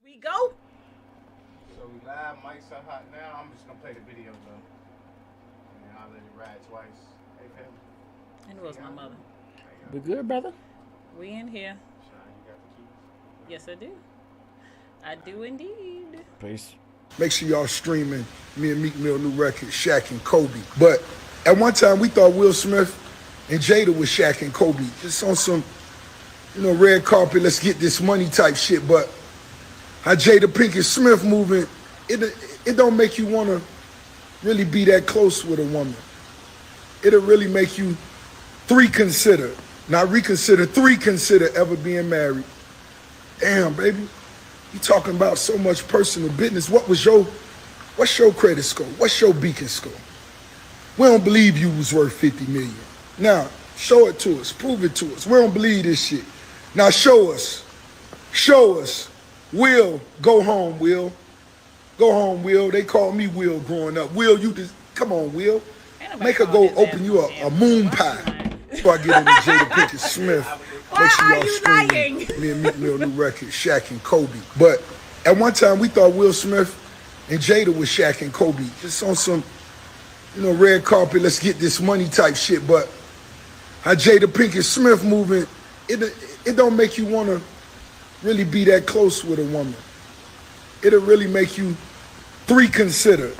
We go. So we live, mics are hot now. I'm just gonna play the video though. And I'll let it ride twice. Hey fam. And it was my mother. We good, brother? We in here. Sean, you got the keys? Yes, I do. I do indeed. Peace. Make sure y'all streaming me and Meek Mill new record, Shaq and Kobe. But at one time we thought Will Smith and Jada was Shaq and Kobe. Just on some, red carpet, let's get this money type shit. But how Jada Pinkett Smith moving, it don't make you want to really be that close with a woman. It'll really make you consider ever being married. Damn, baby. You talking about so much personal business. What's your credit score? What's your beacon score? We don't believe you was worth 50 million. Now, show it to us. Prove it to us. We don't believe this shit. Now show us. Show us. Will, go home, Will. Go home, Will. They called me Will growing up. Will, you just, come on, Will. Make her go open you a moon pie before I get into Jada Pinkett Smith. Make sure y'all stream me and Meek Mill new record, Shaq and Kobe. But at one time we thought Will Smith and Jada was Shaq and Kobe. Just on some, red carpet, let's get this money type shit. But how Jada Pinkett Smith moving, it don't make you want to really be that close with a woman. It'll really make you consider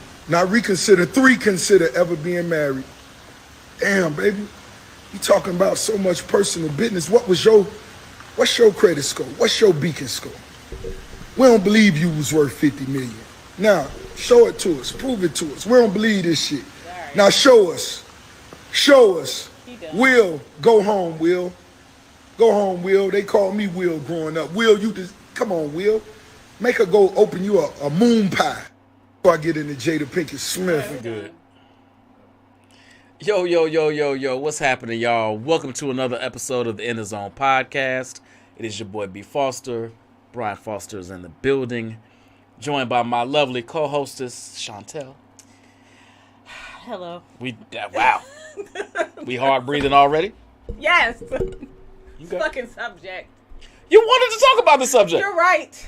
ever being married. Damn, baby. You talking about so much personal business. What's your credit score? What's your beacon score? We don't believe you was worth 50 million. Now, show it to us. Prove it to us. We don't believe this shit. Right. Now show us. Show us. Will, go home, Will. Go home, Will. They called me Will growing up. Will, you just, come on, Will. Make her go open you a moon pie before I get into Jada Pinkett Smith. Good. Yo, what's happening, y'all? Welcome to another episode of the ITZ Podcast. It is your boy B. Foster. Brian Foster is in the building, joined by my lovely co-hostess, Chantel. Hello. Wow. We hard breathing already? Yes. Okay. Fucking subject. You wanted to talk about the subject. You're right.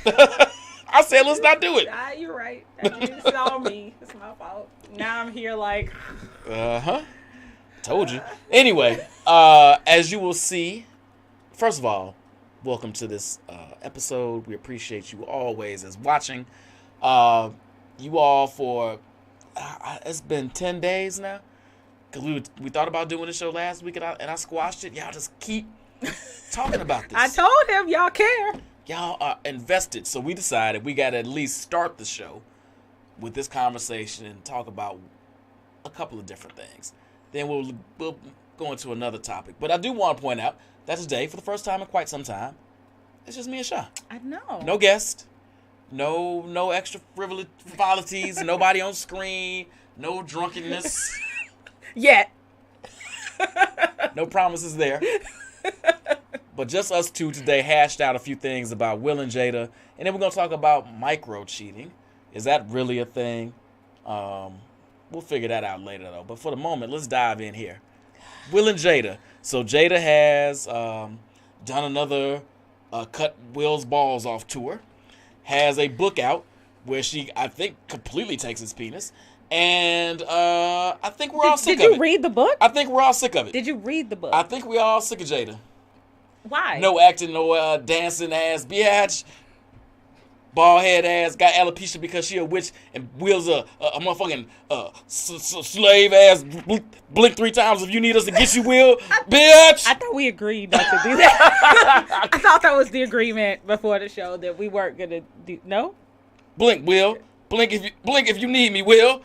I said let's not do it. You're right. It's all me. It's my fault. Now I'm here like... Told you. Anyway, as you will see, first of all, welcome to this episode. We appreciate you always as watching. You all for, it's been 10 days now. Because we thought about doing the show last week and I squashed it. Y'all just keep talking about this. I told him y'all care. Y'all are invested. So we decided we got to at least start the show with this conversation and talk about a couple of different things. Then we'll go into another topic. But I do want to point out that today, for the first time in quite some time, it's just me and Sean. I know. No guest. No extra frivolities. Nobody on screen. No drunkenness. Yet. No promises there. But just us two today hashed out a few things about Will and Jada. And then we're going to talk about micro-cheating. Is that really a thing? We'll figure that out later, though. But for the moment, let's dive in here. Will and Jada. So Jada has done another Cut Will's Balls Off tour. Has a book out where she, I think, completely takes his penis. And I think we're all sick of it. Did you read the book? I think we're all sick of it. Did you read the book? I think we're all sick of Jada. Why? No acting, no dancing ass bitch. Bald head ass, got alopecia because she a witch, and Will's a motherfucking slave ass. Blink 3 times if you need us to get you, Will, bitch. I thought we agreed not to do that. I thought that was the agreement before the show that we weren't gonna do. No. Blink, Will. Blink if you need me, Will.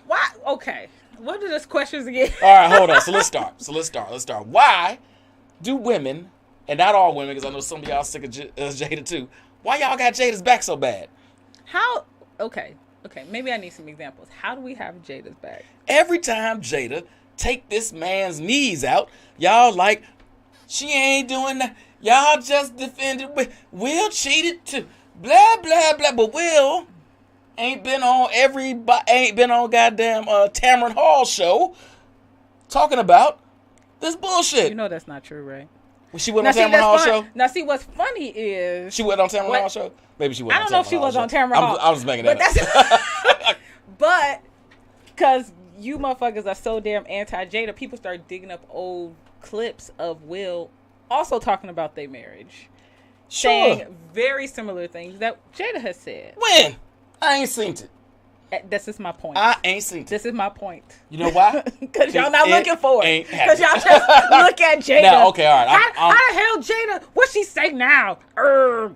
Why? Okay. What are those questions again? All right, hold on. So let's start. Why do women? And not all women, because I know some of y'all sick of Jada too. Why y'all got Jada's back so bad? How? Okay. Maybe I need some examples. How do we have Jada's back? Every time Jada take this man's knees out, y'all like, she ain't doing that. Y'all just defended Will cheated too. Blah blah blah. But Will ain't been on goddamn Tamron Hall show talking about this bullshit. You know that's not true, right? She went on Tamron Hall show? Now, see, what's funny is... She went on Tamron Hall show? Maybe she went on Tamron Hall. I don't know if she was on Tamron Hall. I was making that up. But, because you motherfuckers are so damn anti-Jada, people start digging up old clips of Will also talking about their marriage. Sure. Saying very similar things that Jada has said. When? I ain't seen it. This is my point. I ain't seen it. This is my point. You know why? Because y'all not looking for it. Because y'all just look at Jada. Now, okay, all right. How the hell Jada? What she say now? Girl.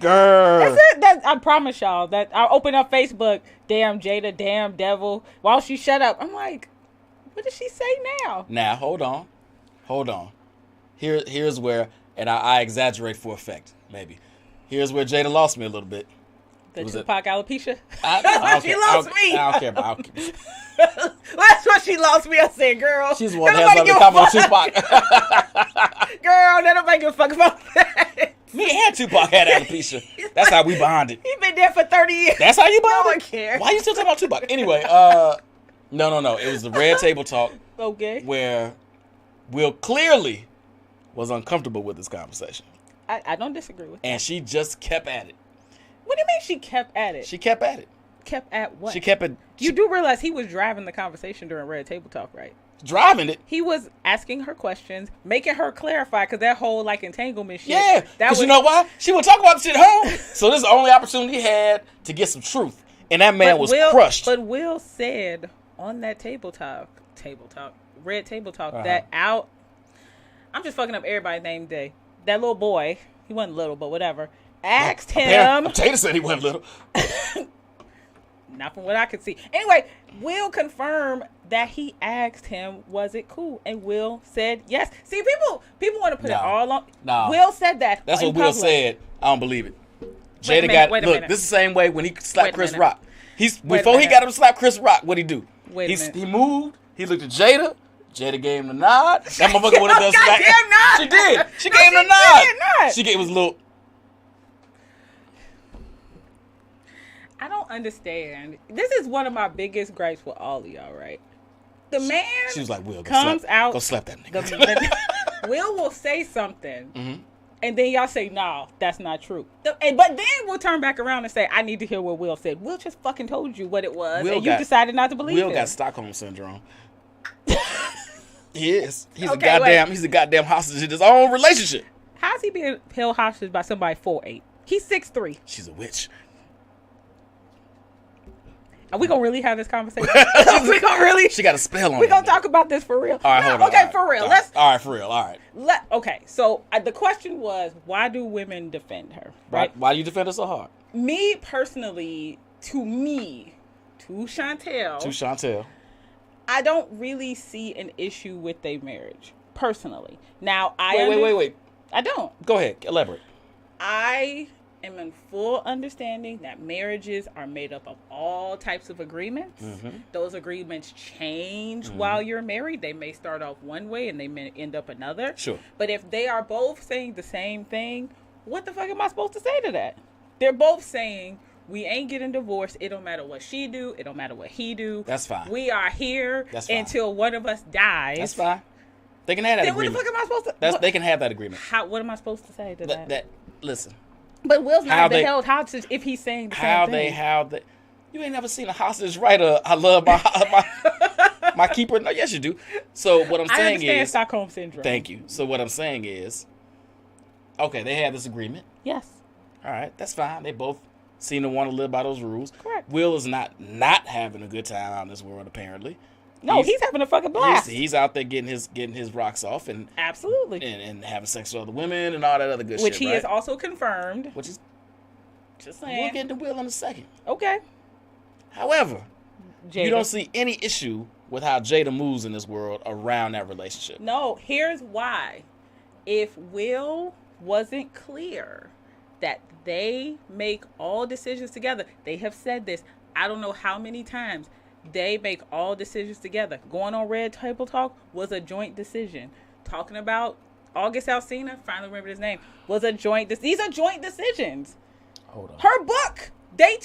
That's it. I promise y'all that I open up Facebook. Damn Jada. Damn devil. While she shut up, I'm like, what did she say now? Now, hold on. Here's where, and I exaggerate for effect, maybe. Here's where Jada lost me a little bit. The Tupac alopecia? That's where she lost me. I don't care about That's what she lost me. I said, girl. She's the one that has something to comment on Tupac. Girl, that don't make a fuck about that. Me and Tupac had alopecia. That's how we bonded. He been there for 30 years. That's how you bonded? No one cares. Why you still talking about Tupac? Anyway, no. It was the Red Table Talk. Okay. Where Will clearly was uncomfortable with this conversation. I don't disagree with that. And she just kept at it. What do you mean she kept at it? She kept at it. Kept at what? She kept it. You do realize he was driving the conversation during Red Table Talk, right? Driving it? He was asking her questions, making her clarify, because that whole, entanglement shit. Yeah, because you know why? She would talk about the shit at home. So this is the only opportunity he had to get some truth. And that man was crushed. But Will said on that Red Table Talk, that I'm just fucking up everybody's name today. That little boy, he wasn't little, but whatever, asked him. Jada said he wasn't little. Not from what I could see. Anyway, Will confirmed that he asked him, was it cool? And Will said yes. See, people want to put it all on. No. Will said that. That's what Will said. I don't believe it. Jada got look. This is the same way when he slapped Chris Rock. Before he got him to slap Chris Rock, what'd he do? He moved. He looked at Jada. Jada gave him the nod. That motherfucker would have done slap. She did. She gave him the nod. She gave him a little. I don't understand. This is one of my biggest gripes with all of y'all, right? The man she was like, Will, comes out. Go slap that nigga. Will say something. Mm-hmm. And then y'all say, no, that's not true. But then we'll turn back around and say, I need to hear what Will said. Will just fucking told you what it was, and you decided not to believe it. Will got Stockholm Syndrome. He is. He's a goddamn hostage in his own relationship. How's he being held hostage by somebody 4'8"? He's 6'3". She's a witch. Are we gonna really have this conversation? We gonna really? She got a spell on. We gonna talk about this for real? All right, hold on. Okay, for real. All right, for real. All right. Okay, so the question was, why do women defend her? Right? Why do you defend her so hard? Me personally, to Chantel, I don't really see an issue with their marriage personally. Now, wait. I don't. Go ahead, elaborate. I am in full understanding that marriages are made up of all types of agreements. Mm-hmm. Those agreements change while you're married. They may start off one way and they may end up another. Sure. But if they are both saying the same thing, what the fuck am I supposed to say to that? They're both saying, we ain't getting divorced. It don't matter what she do. It don't matter what he do. That's fine. We are here until one of us dies. That's fine. They can have that agreement. What the fuck am I supposed to... They can have that agreement. What am I supposed to say to that? Listen. But Will's not been held hostage if he's saying the same thing. How they... You ain't never seen a hostage writer. I love my keeper. No, yes, you do. So what I'm saying is... I understand Stockholm Syndrome. Thank you. So what I'm saying is... Okay, they had this agreement. Yes. All right, that's fine. They both seem to want to live by those rules. Correct. Will is not having a good time out in this world, apparently. No, he's having a fucking blast. He's out there getting his rocks off and absolutely and having sex with other women and all that other good shit. Which he has also confirmed. Which is just saying. We'll get into Will in a second. Okay. However, you don't see any issue with how Jada moves in this world around that relationship. No, here's why. If Will wasn't clear that they make all decisions together, they have said this, I don't know how many times. They make all decisions together. Going on Red Table Talk was a joint decision. Talking about August Alsina, finally remember his name, was a joint. These are joint decisions. Hold on. Her book. They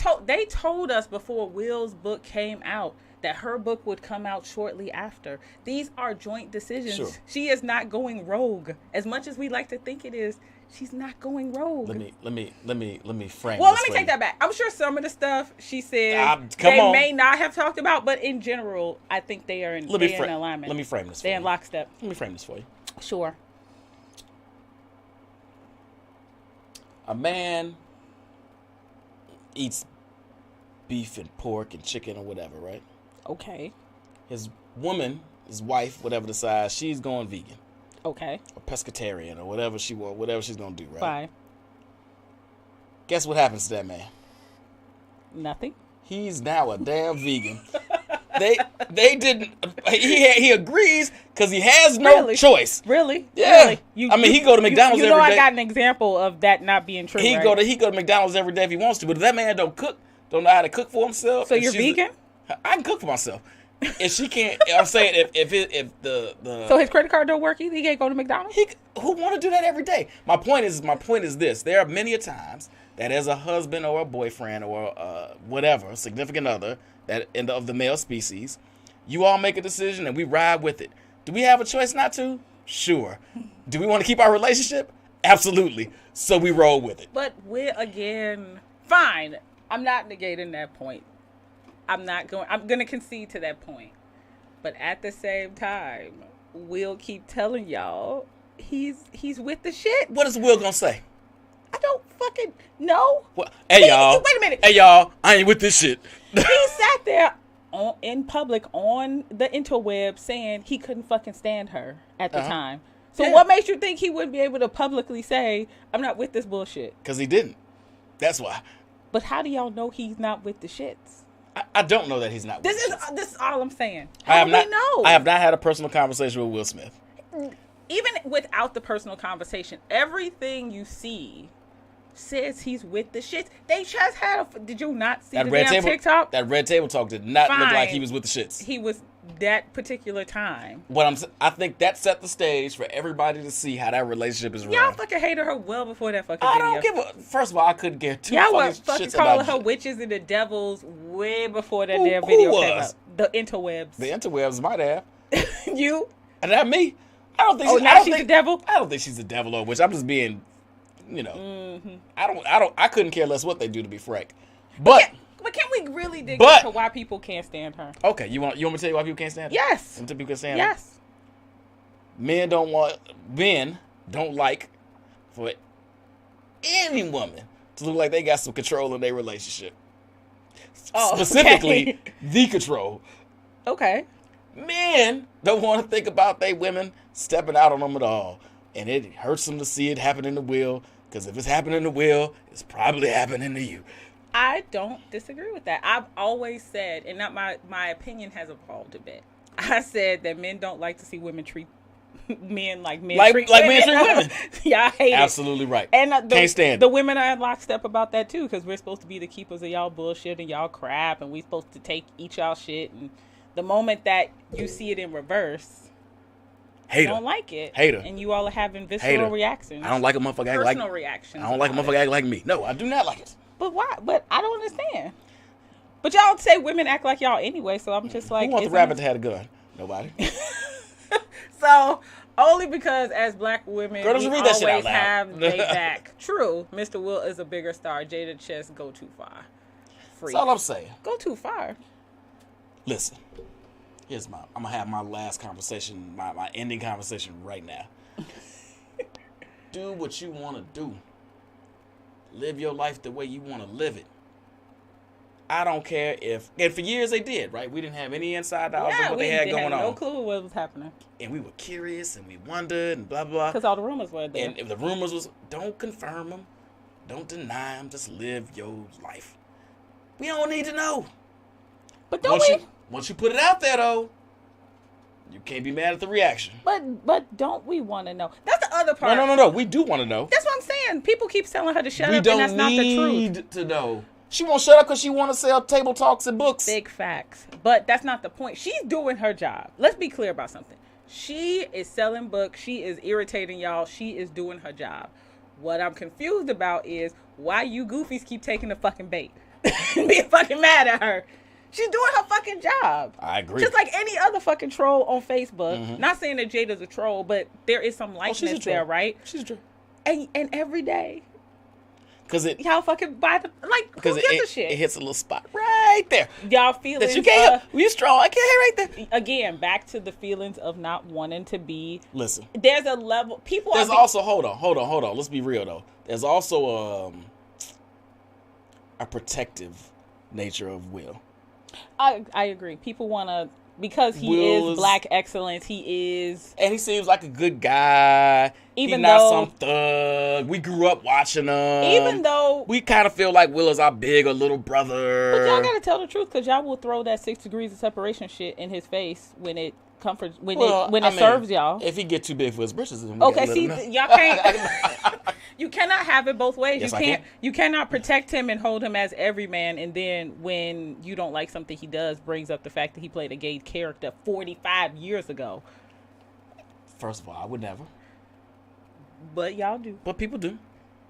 told us before Will's book came out that her book would come out shortly after. These are joint decisions. Sure. She is not going rogue. As much as we like to think it is, she's not going rogue. Let me frame. Well, this let me for take you. that back. I'm sure some of the stuff she said Come they on. may not have talked about, but in general, I think they are in alignment. Let me frame this for They're in you. lockstep. Let me frame this for you. Sure. A man eats beef and pork and chicken or whatever, right? Okay. His woman, his wife, whatever decides, she's going vegan Okay. or pescatarian or whatever she's gonna do, right? Fine. Guess what happens to that man? Nothing. He's now a damn vegan. They didn't. He agrees because he has no Really? choice. Really? Yeah. Really? He go to McDonald's you know every day. I got an example of that not being true, He right? go to McDonald's every day if he wants to, but if that man don't know how to cook for himself. So and you're she's vegan? I can cook for myself. If she can't, I'm saying if the So his credit card don't work either? He can't go to McDonald's? who want to do that every day? My point is this: there are many a times that as a husband or a boyfriend or whatever significant other of the male species, you all make a decision and we ride with it. Do we have a choice not to? Sure. Do we want to keep our relationship? Absolutely. So we roll with it. But again, fine. I'm not negating that point. I'm going to concede to that point. But at the same time, Will keep telling y'all he's with the shit. What is Will gonna say? I don't fucking know. Well, hey y'all. Wait a minute. Hey y'all. I ain't with this shit. He sat there in public on the interweb saying he couldn't fucking stand her at the time. So what makes you think he wouldn't be able to publicly say, I'm not with this bullshit? Because he didn't. That's why. But how do y'all know he's not with the shits? I don't know that he's not. This with is all I'm saying. I How do we know? I have not had a personal conversation with Will Smith. Even without the personal conversation, everything you see says he's with the shits. They just had did you not see the damn TikTok? That red table talk did not look like Fine. he was with the shits. He was that particular time. I think that set the stage for everybody to see how that relationship is Y'all run. fucking hated her well before that fucking I video. don't give a. First of all, I couldn't get two Y'all were fucking fucking shits calling about her witches and the devils way before that Who- damn who video came was? out. The interwebs. the interwebs. Might have, You? and not me. I don't think. Oh, I now don't she's think, the devil? I don't think she's a devil or witch. I'm just being, I couldn't care less what they do, to be frank. But But can we really dig But- into why people can't stand her? okay, you want me to tell you why people can't stand her? Yes. You want people can't stand her? Yes. Men don't like for any woman to look like they got some control in their relationship. Oh, Specifically, okay. the control. Okay. Men don't want to think about they women stepping out on them at all. And it hurts them to see it happen in the will, because if it's happening in the will, it's probably happening to you. I don't disagree with that. I've always said, and not my opinion has evolved a bit. I said that men don't like to see women treat men like men treat women. men treat women. Yeah, I hate it. Absolutely right. And Can't stand the it. women are in lockstep about that too, because we're supposed to be the keepers of y'all bullshit and y'all crap, and we supposed to eat y'all shit. And the moment that you see it in reverse, you Hater. don't like it. Hater. And you all are having visceral Hater. reactions. I don't like a motherfucker act like personal reactions. I don't like a about motherfucker act like me. No, I do not like it. But why? But I don't understand. But y'all say women act like y'all anyway, so I'm just like, Who wants the rabbit to have a gun? Nobody. So only because as black women, Girl, we don't read that shit out always loud. have they back. True, Mr. Will is a bigger star. Jada Chess go too far. Free. That's all I'm saying. Go too far. Listen, I'm gonna have my last conversation, my ending conversation right now. Do what you want to do. Live your life the way you want to live it. I don't care if, and for years they did, right? We didn't have any inside knowledge of what they had going on. No clue what was happening And we were curious and we wondered and blah, blah. because all the rumors were there. And if the rumors was, don't confirm them, don't deny them, just live your life. We don't need to know. But don't we? Once you put it out there, though, you can't be mad at the reaction. But don't we want to know? That's the other part. No. We do want to know. That's what I'm saying. People keep telling her to shut We up, don't and that's not the truth. need to know. She won't shut up because she want to sell table talks and books. Big facts. But that's not the point. She's doing her job. Let's be clear about something. She is selling books. She is irritating y'all. She is doing her job. What I'm confused about is why you goofies keep taking the fucking bait. Being fucking mad at her. She's doing her fucking job. I agree. Just like any other fucking troll on Facebook. Not saying that Jada's a troll, but there is some likeness there, right? She's a troll. And every day. Because y'all fucking buy the, like, who gives a shit? It hits a little spot right there. Y'all feelings. That you can't help. You strong. I can't hit right there. Again, back to the feelings of not wanting to be. Listen. There's a level. People There's also, hold on. Let's be real, though. There's also a protective nature of Will. I agree. People want to, because he is black excellence, he is. And he seems like a good guy. Even He's not though, some thug. We grew up watching him. Even though. We kind of feel like Will is our big or little brother. But y'all got to tell the truth, because y'all will throw that 6 degrees of separation shit in his face when it comforts, when it serves y'all. If he get too big for his britches, then okay, see, y'all can't. You cannot have it both ways. Yes, You cannot protect him and hold him as every man, and then when you don't like something he does, brings up the fact that he played a gay character 45 years ago. First of all, I would never. But y'all do. But people do.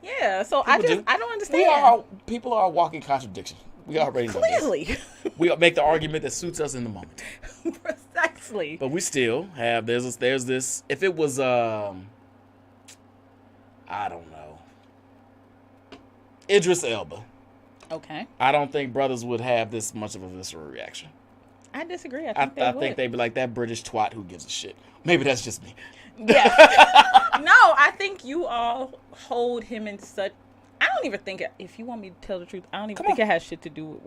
Yeah, so I don't understand. People are a walking contradiction. We already know clearly. This. We make the argument that suits us in the moment. Precisely. But we still have there's this. If it was I don't know, Idris Elba. Okay. I don't think brothers would have this much of a visceral reaction. I disagree. I think they'd be like, that British twat who gives a shit. Maybe that's just me. Yeah. No, I think you all hold him in such. I don't even think, if you want me to tell the truth, I don't even think it has shit to do with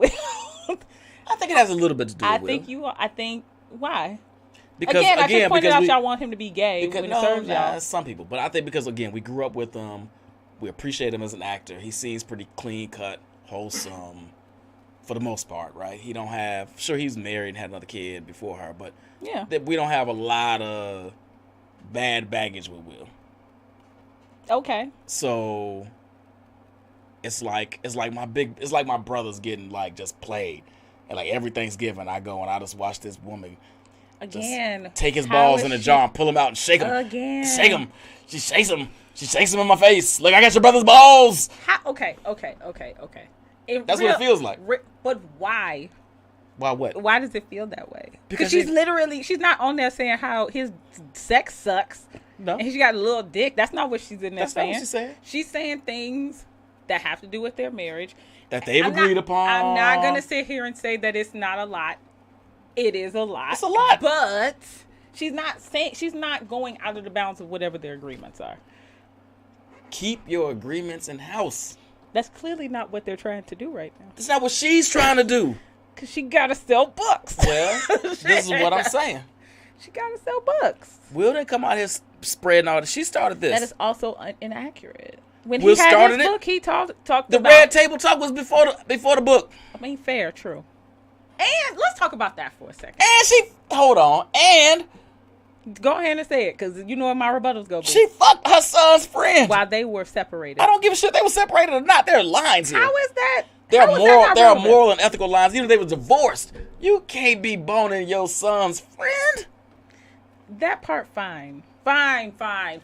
Will. I think it has a little bit to do with Will. I think, why? Because, I just pointed out y'all want him to be gay when it serves y'all. Some people. But I think because, again, we grew up with him. We appreciate him as an actor. He seems pretty clean cut, wholesome, for the most part, right? He don't have, sure, he's married and had another kid before her, but yeah, we don't have a lot of bad baggage with Will. Okay. So it's like my brother's getting like just played, and like every Thanksgiving I go and I just watch this woman again take his balls in a jar and pull him out and shake him again. Shake him. She shakes him in my face. Look, I got your brother's balls. Okay. That's what it feels like. But why? Why what? Why does it feel that way? Because she's not on there saying how his sex sucks. No. And she got a little dick. That's not what she's in there saying. That's not what she's saying. She's saying things that have to do with their marriage. That they've agreed upon. I'm not going to sit here and say that it's not a lot. It is a lot. It's a lot. But she's not going out of the bounds of whatever their agreements are. Keep your agreements in house. That's clearly not what they're trying to do right now. That's not what she's trying to do. Because she got to sell books. Well, this is what I'm saying. She got to sell books. Will didn't come out here spreading all this. She started this. That is also inaccurate. When Will he had started his book, he talked the about... Red Table Talk was before the book. I mean, fair, true. And let's talk about that for a second. And hold on. And... Go ahead and say it, because you know what my rebuttal's going to be. She fucked her son's friend. While they were separated. I don't give a shit they were separated or not. There are lines here. How is that? There are moral and ethical lines. Even if they were divorced, you can't be boning your son's friend. That part, fine. Fine.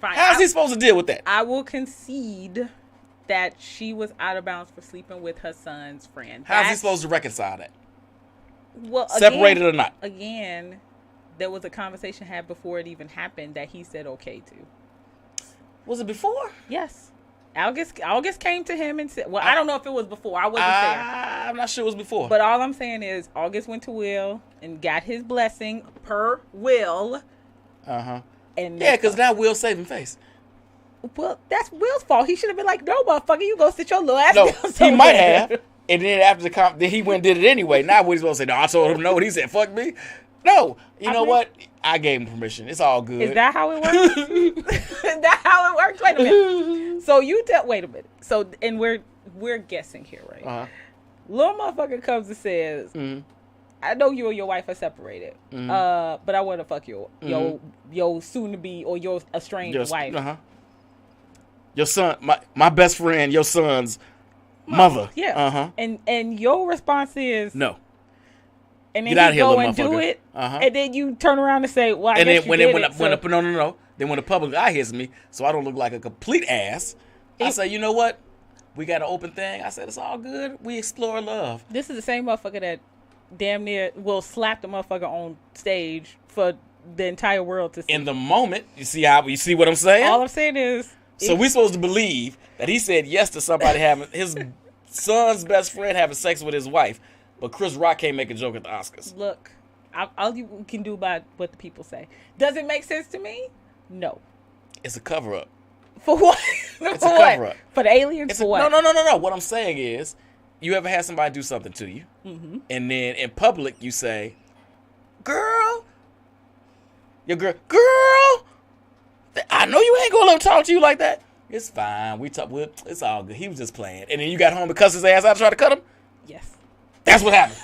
How's he supposed to deal with that? I will concede that she was out of bounds for sleeping with her son's friend. How's he supposed to reconcile that? Well, separated or not? Again, there was a conversation had before it even happened that he said okay to. Was it before? Yes. August came to him and said, well, I don't know if it was before. I wasn't there. I'm not sure it was before. But all I'm saying is August went to Will and got his blessing per Will. Uh-huh. And yeah, because now Will's saving face. Well, that's Will's fault. He should have been like, no, motherfucker, you go sit your little ass down. No, he might have. And then after then he went and did it anyway. Now what he's supposed to say? No, I told him no. And he said, fuck me. No. You know what? I gave him permission. It's all good. Is that how it works? Is that how it works? Wait a minute. So wait a minute. So, and we're guessing here, right? Uh-huh. Little motherfucker comes and says, I know you and your wife are separated, but I want to fuck your soon to be or your estranged wife. Uh-huh. Your son, my best friend, your son's mother. Yeah. Uh-huh. And your response is no. And then you go and do it, and then you turn around and say, "Well, I guess you did it." No. Then when the public eye hits me, so I don't look like a complete ass, I say, you know what? We got an open thing. I said, it's all good. We explore love. This is the same motherfucker that damn near will slap the motherfucker on stage for the entire world to see. In the moment, you see what I'm saying? All I'm saying is, so we supposed to believe that he said yes to somebody having his son's best friend having sex with his wife, but Chris Rock can't make a joke at the Oscars. Look, all you can do about what the people say. Does it make sense to me? No. It's a cover-up. For what? It's For a what? cover-up. For the aliens? For what? No. What I'm saying is, you ever had somebody do something to you, and then in public you say, girl, I know you ain't gonna let him talk to you like that. It's fine. It's all good. He was just playing. And then you got home and cussed his ass out and tried to cut him? Yes. That's what happened.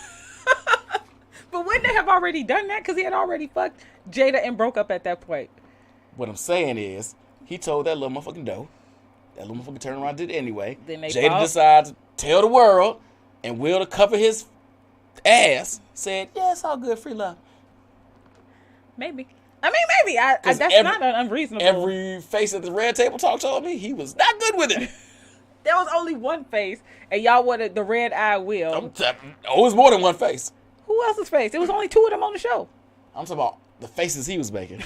But wouldn't they have already done that? Because he had already fucked Jada and broke up at that point. What I'm saying is, he told that little motherfucking doe. That little motherfucker turned around and did it anyway. Then Jada decides to tell the world, and Will, to cover his ass, said, yeah, it's all good, free love. Maybe. That's not unreasonable. Every face at the red table talk told me he was not good with it. There was only one face, and y'all wanted the red eye Will. It was more than one face. Who else's face? There was only two of them on the show. I'm talking about the faces he was making.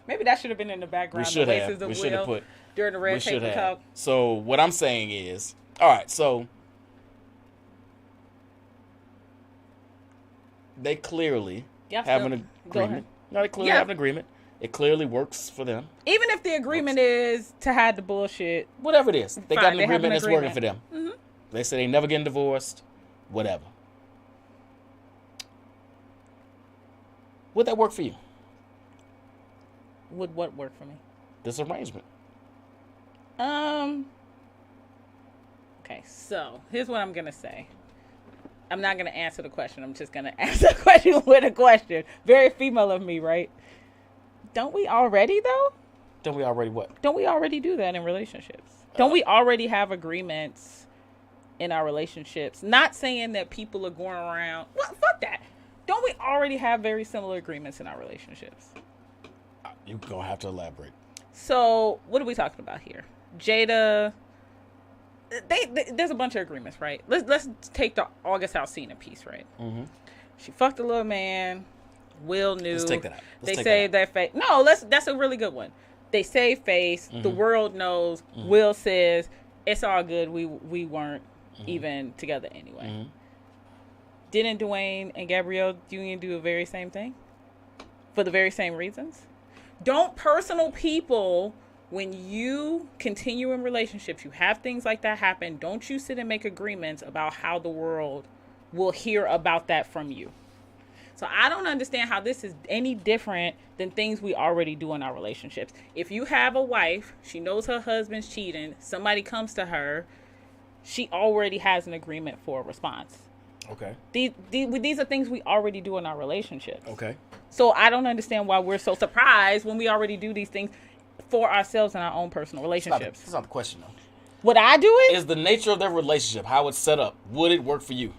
Maybe that should have been in the background. We should the have. faces of We should have Will put. during the red table talk. So what I'm saying is, all right. So they clearly have an agreement. No, they clearly have an agreement. It clearly works for them. Even if the agreement is to hide the bullshit. Whatever it is. They got an They have agreement that's working for them. Mm-hmm. They say they never getting divorced. Whatever. Would that work for you? Would what work for me? This arrangement. Okay, so here's what I'm going to say. I'm not going to answer the question. I'm just going to answer the question with a question. Very female of me, right? Don't we already, though? Don't we already what? Don't we already do that in relationships? Don't we already have agreements in our relationships? Not saying that people are going around. What? Fuck that. Don't we already have very similar agreements in our relationships? You're going to have to elaborate. So, what are we talking about here? Jada, there's a bunch of agreements, right? Let's take the August Alsina piece, right? Mm-hmm. She fucked a little man. Will knew. Let's take that out. They saved their face. No, that's a really good one. They saved face. Mm-hmm. The world knows. Mm-hmm. Will says, it's all good. We weren't even together anyway. Mm-hmm. Didn't Dwayne and Gabrielle Union do the very same thing? For the very same reasons? Don't personal people, when you continue in relationships, you have things like that happen, don't you sit and make agreements about how the world will hear about that from you. So I don't understand how this is any different than things we already do in our relationships. If you have a wife, she knows her husband's cheating, somebody comes to her, she already has an agreement for a response. Okay. These are things we already do in our relationships. Okay. So I don't understand why we're so surprised when we already do these things for ourselves in our own personal relationships. That's not the question, though. Would I do it? Is the nature of their relationship, how it's set up, would it work for you?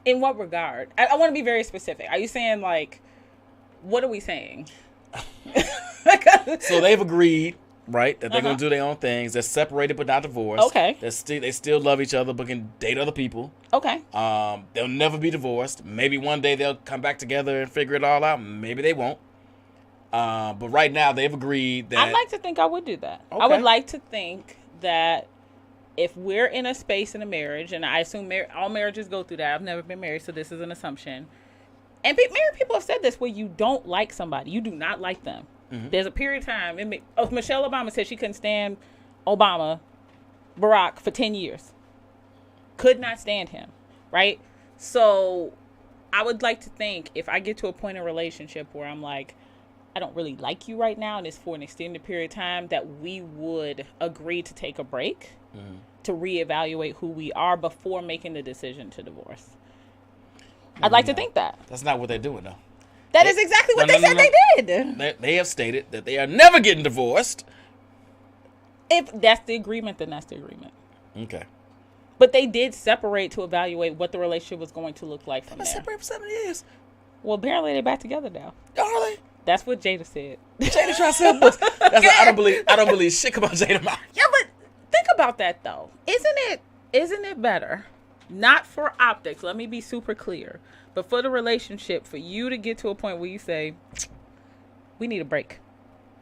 In what regard? I want to be very specific. Are you saying, like, what are we saying? So they've agreed, right, that they're going to do their own things. They're separated but not divorced. Okay. They still love each other but can date other people. Okay. They'll never be divorced. Maybe one day they'll come back together and figure it all out. Maybe they won't. But right now they've agreed that... I'd like to think I would do that. Okay. I would like to think that if we're in a space in a marriage, and I assume all marriages go through that. I've never been married, so this is an assumption. And married people have said this, where you don't like somebody. You do not like them. Mm-hmm. There's a period of time. Michelle Obama said she couldn't stand Barack, for 10 years. Could not stand him, right? So I would like to think if I get to a point in a relationship where I'm like, I don't really like you right now, and it's for an extended period of time, that we would agree to take a break to reevaluate who we are before making the decision to divorce. I'd like to think that. That's not what they're doing, though. That is exactly what they said they did. They have stated that they are never getting divorced. If that's the agreement, then that's the agreement. Okay. But they did separate to evaluate what the relationship was going to look like from there. Separated for 7 years. Well, apparently they're back together now. Are they? That's what Jada said. Jada tried to sell books. I don't believe shit about Jada. Yeah, but think about that though. Isn't it better Not for optics. Let me be super clear. But for the relationship, for you to get to a point where you say, we need a break.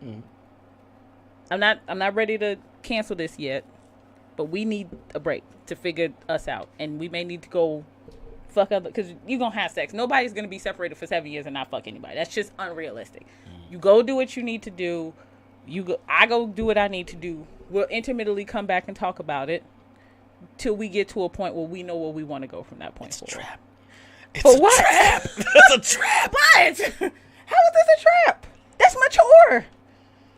Mm. I'm not ready to cancel this yet, but we need a break to figure us out. And we may need to go fuck other, because you're going to have sex. Nobody's going to be separated for 7 years and not fuck anybody. That's just unrealistic. You go do what you need to do. I go do what I need to do. We'll intermittently come back and talk about it till we get to a point where we know where we want to go from that point forward. It's a trap. It's For a what? trap. It's a trap. What? How is this a trap? That's mature.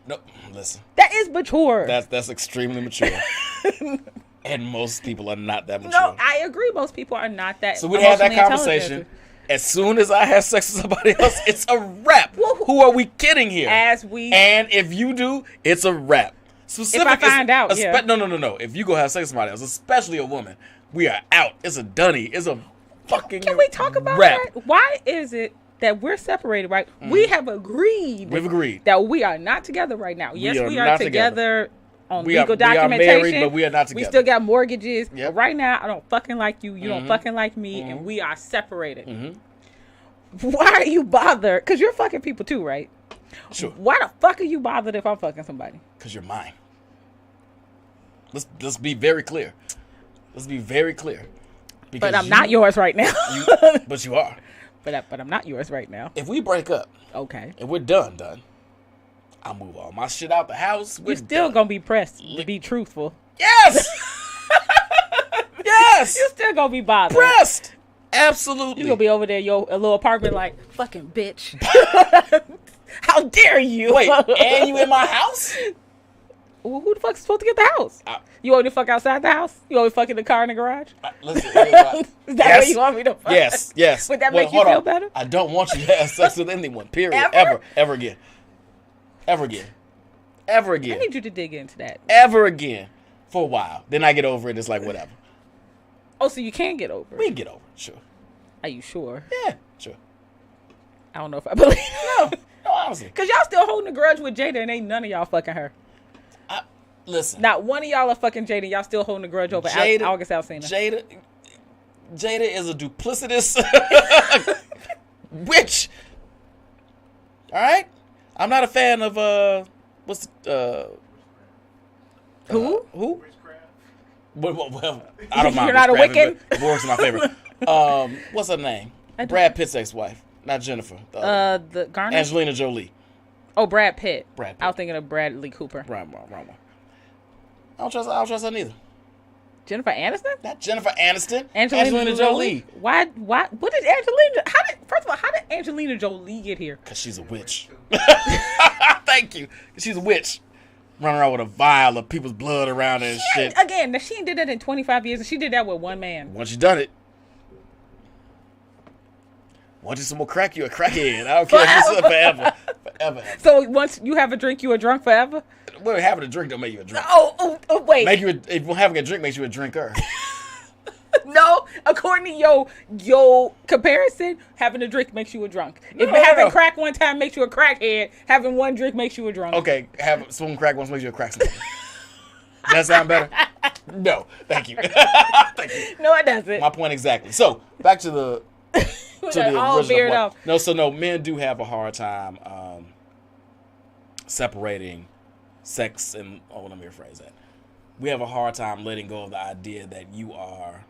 No, listen. That is mature. That's extremely mature. And most people are not that mature. No, I agree. Most people are not that. So we had that emotionally conversation. intelligent. As soon as I have sex with somebody else, it's a wrap. Who are we kidding here? And if you do, it's a wrap. If I find out, yeah. No. If you go have sex with somebody else, especially a woman, we are out. It's a dunny. It's a fucking Can we talk about wrap. that? Why is it that we're separated, right? Mm. We have agreed. We've agreed. That we are not together right now. Yes, we are together. On we legal are documentation, married, but we are not together. We still got mortgages. Yep. But right now, I don't fucking like you. You don't fucking like me, and we are separated. Mm-hmm. Why are you bothered? Because you're fucking people too, right? Sure. Why the fuck are you bothered if I'm fucking somebody? Because you're mine. Let's be very clear. Let's be very clear. Because but I'm not yours right now. But you are. But I'm not yours right now. If we break up, okay, and we're done. I'll move all my shit out the house. You're still gonna be pressed to be truthful. Yes. Yes. You're still gonna be bothered. Pressed. Absolutely. You're gonna be over there, a little apartment, like fucking bitch. How dare you? Wait, and you in my house? Well, who the fuck's supposed to get the house? You only fuck outside the house? You only fuck in the car in the garage? Listen, is that where you want me to fuck? Yes. Would that make you feel better? I don't want you to have sex with anyone, period. Ever again. Ever again. I need you to dig into that. Ever again. For a while. Then I get over it. It's like, whatever. Oh, so you can get over it? We can get over it, sure. Are you sure? Yeah, sure. I don't know if I believe No, honestly. Because y'all still holding a grudge with Jada and ain't none of y'all fucking her. Listen. Not one of y'all are fucking Jada. Y'all still holding a grudge over August Alsina. Jada is a duplicitous witch. All right? I'm not a fan of, what's who? Who? Well, I don't mind. You're not a Wiccan? Divorce is my favorite. What's her name? Brad Pitt's ex-wife. Not Jennifer. The Garner? Angelina Jolie. Oh, Brad Pitt. I was thinking of Bradley Cooper. Wrong one. I don't trust her neither. Jennifer Aniston? Not Jennifer Aniston. Angelina Jolie. Why? What did Angelina? First of all, how did Angelina Jolie get here? Because she's a witch. Thank you. She's a witch. Running around with a vial of people's blood around her and shit. Again, she did that in 25 years, and she did that with one man. Once you done it. Once you someone crack, you a crackhead. I don't care if it's forever. Forever. So once you have a drink, you a drunk forever? Well, having a drink don't make you a drunk. Oh, wait. If having a drink makes you a drinker. No, according to your comparison, having a drink makes you a drunk. If having crack one time makes you a crackhead, having one drink makes you a drunk. Okay, having someone crack once makes you a crack smoker. Does that sound better? No, thank you. Thank you. No, it doesn't. My point exactly. So back to the all veered off. No, men do have a hard time separating sex and let me rephrase that. We have a hard time letting go of the idea that you are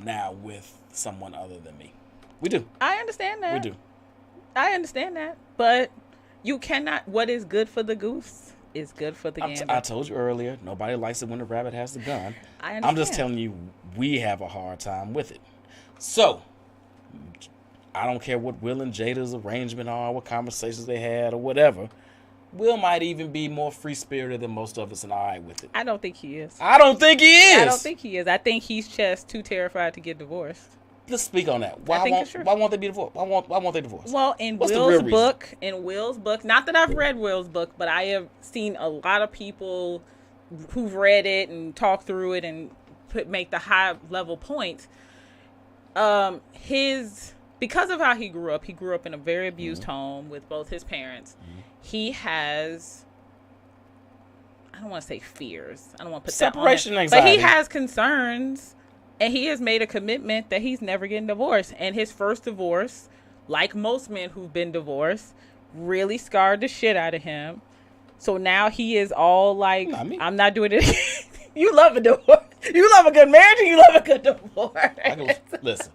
now with someone other than me. We do. I understand that. We do. I understand that. But you cannot, what is good for the goose is good for the gander. I told you earlier, nobody likes it when the rabbit has the gun. I understand. I'm just telling you, we have a hard time with it. So, I don't care what Will and Jada's arrangement are, what conversations they had, or whatever. Will might even be more free-spirited than most of us and all right with it. I don't think he is. I don't think he is. I don't think he is. I think he's just too terrified to get divorced. Let's speak on that. Why won't they be divorced? Why won't they divorce? Well, in Will's book, not that I've read Will's book, but I have seen a lot of people who've read it and talked through it and make the high-level points. Because of how he grew up in a very abused home with both his parents. He has, I don't want to say fears. I don't want to put separation that on anxiety. But he has concerns And he has made a commitment that he's never getting divorced. And his first divorce, like most men who've been divorced, really scarred the shit out of him. So now he is all like, I'm not doing it again. You love a divorce. You love a good marriage and you love a good divorce. Listen.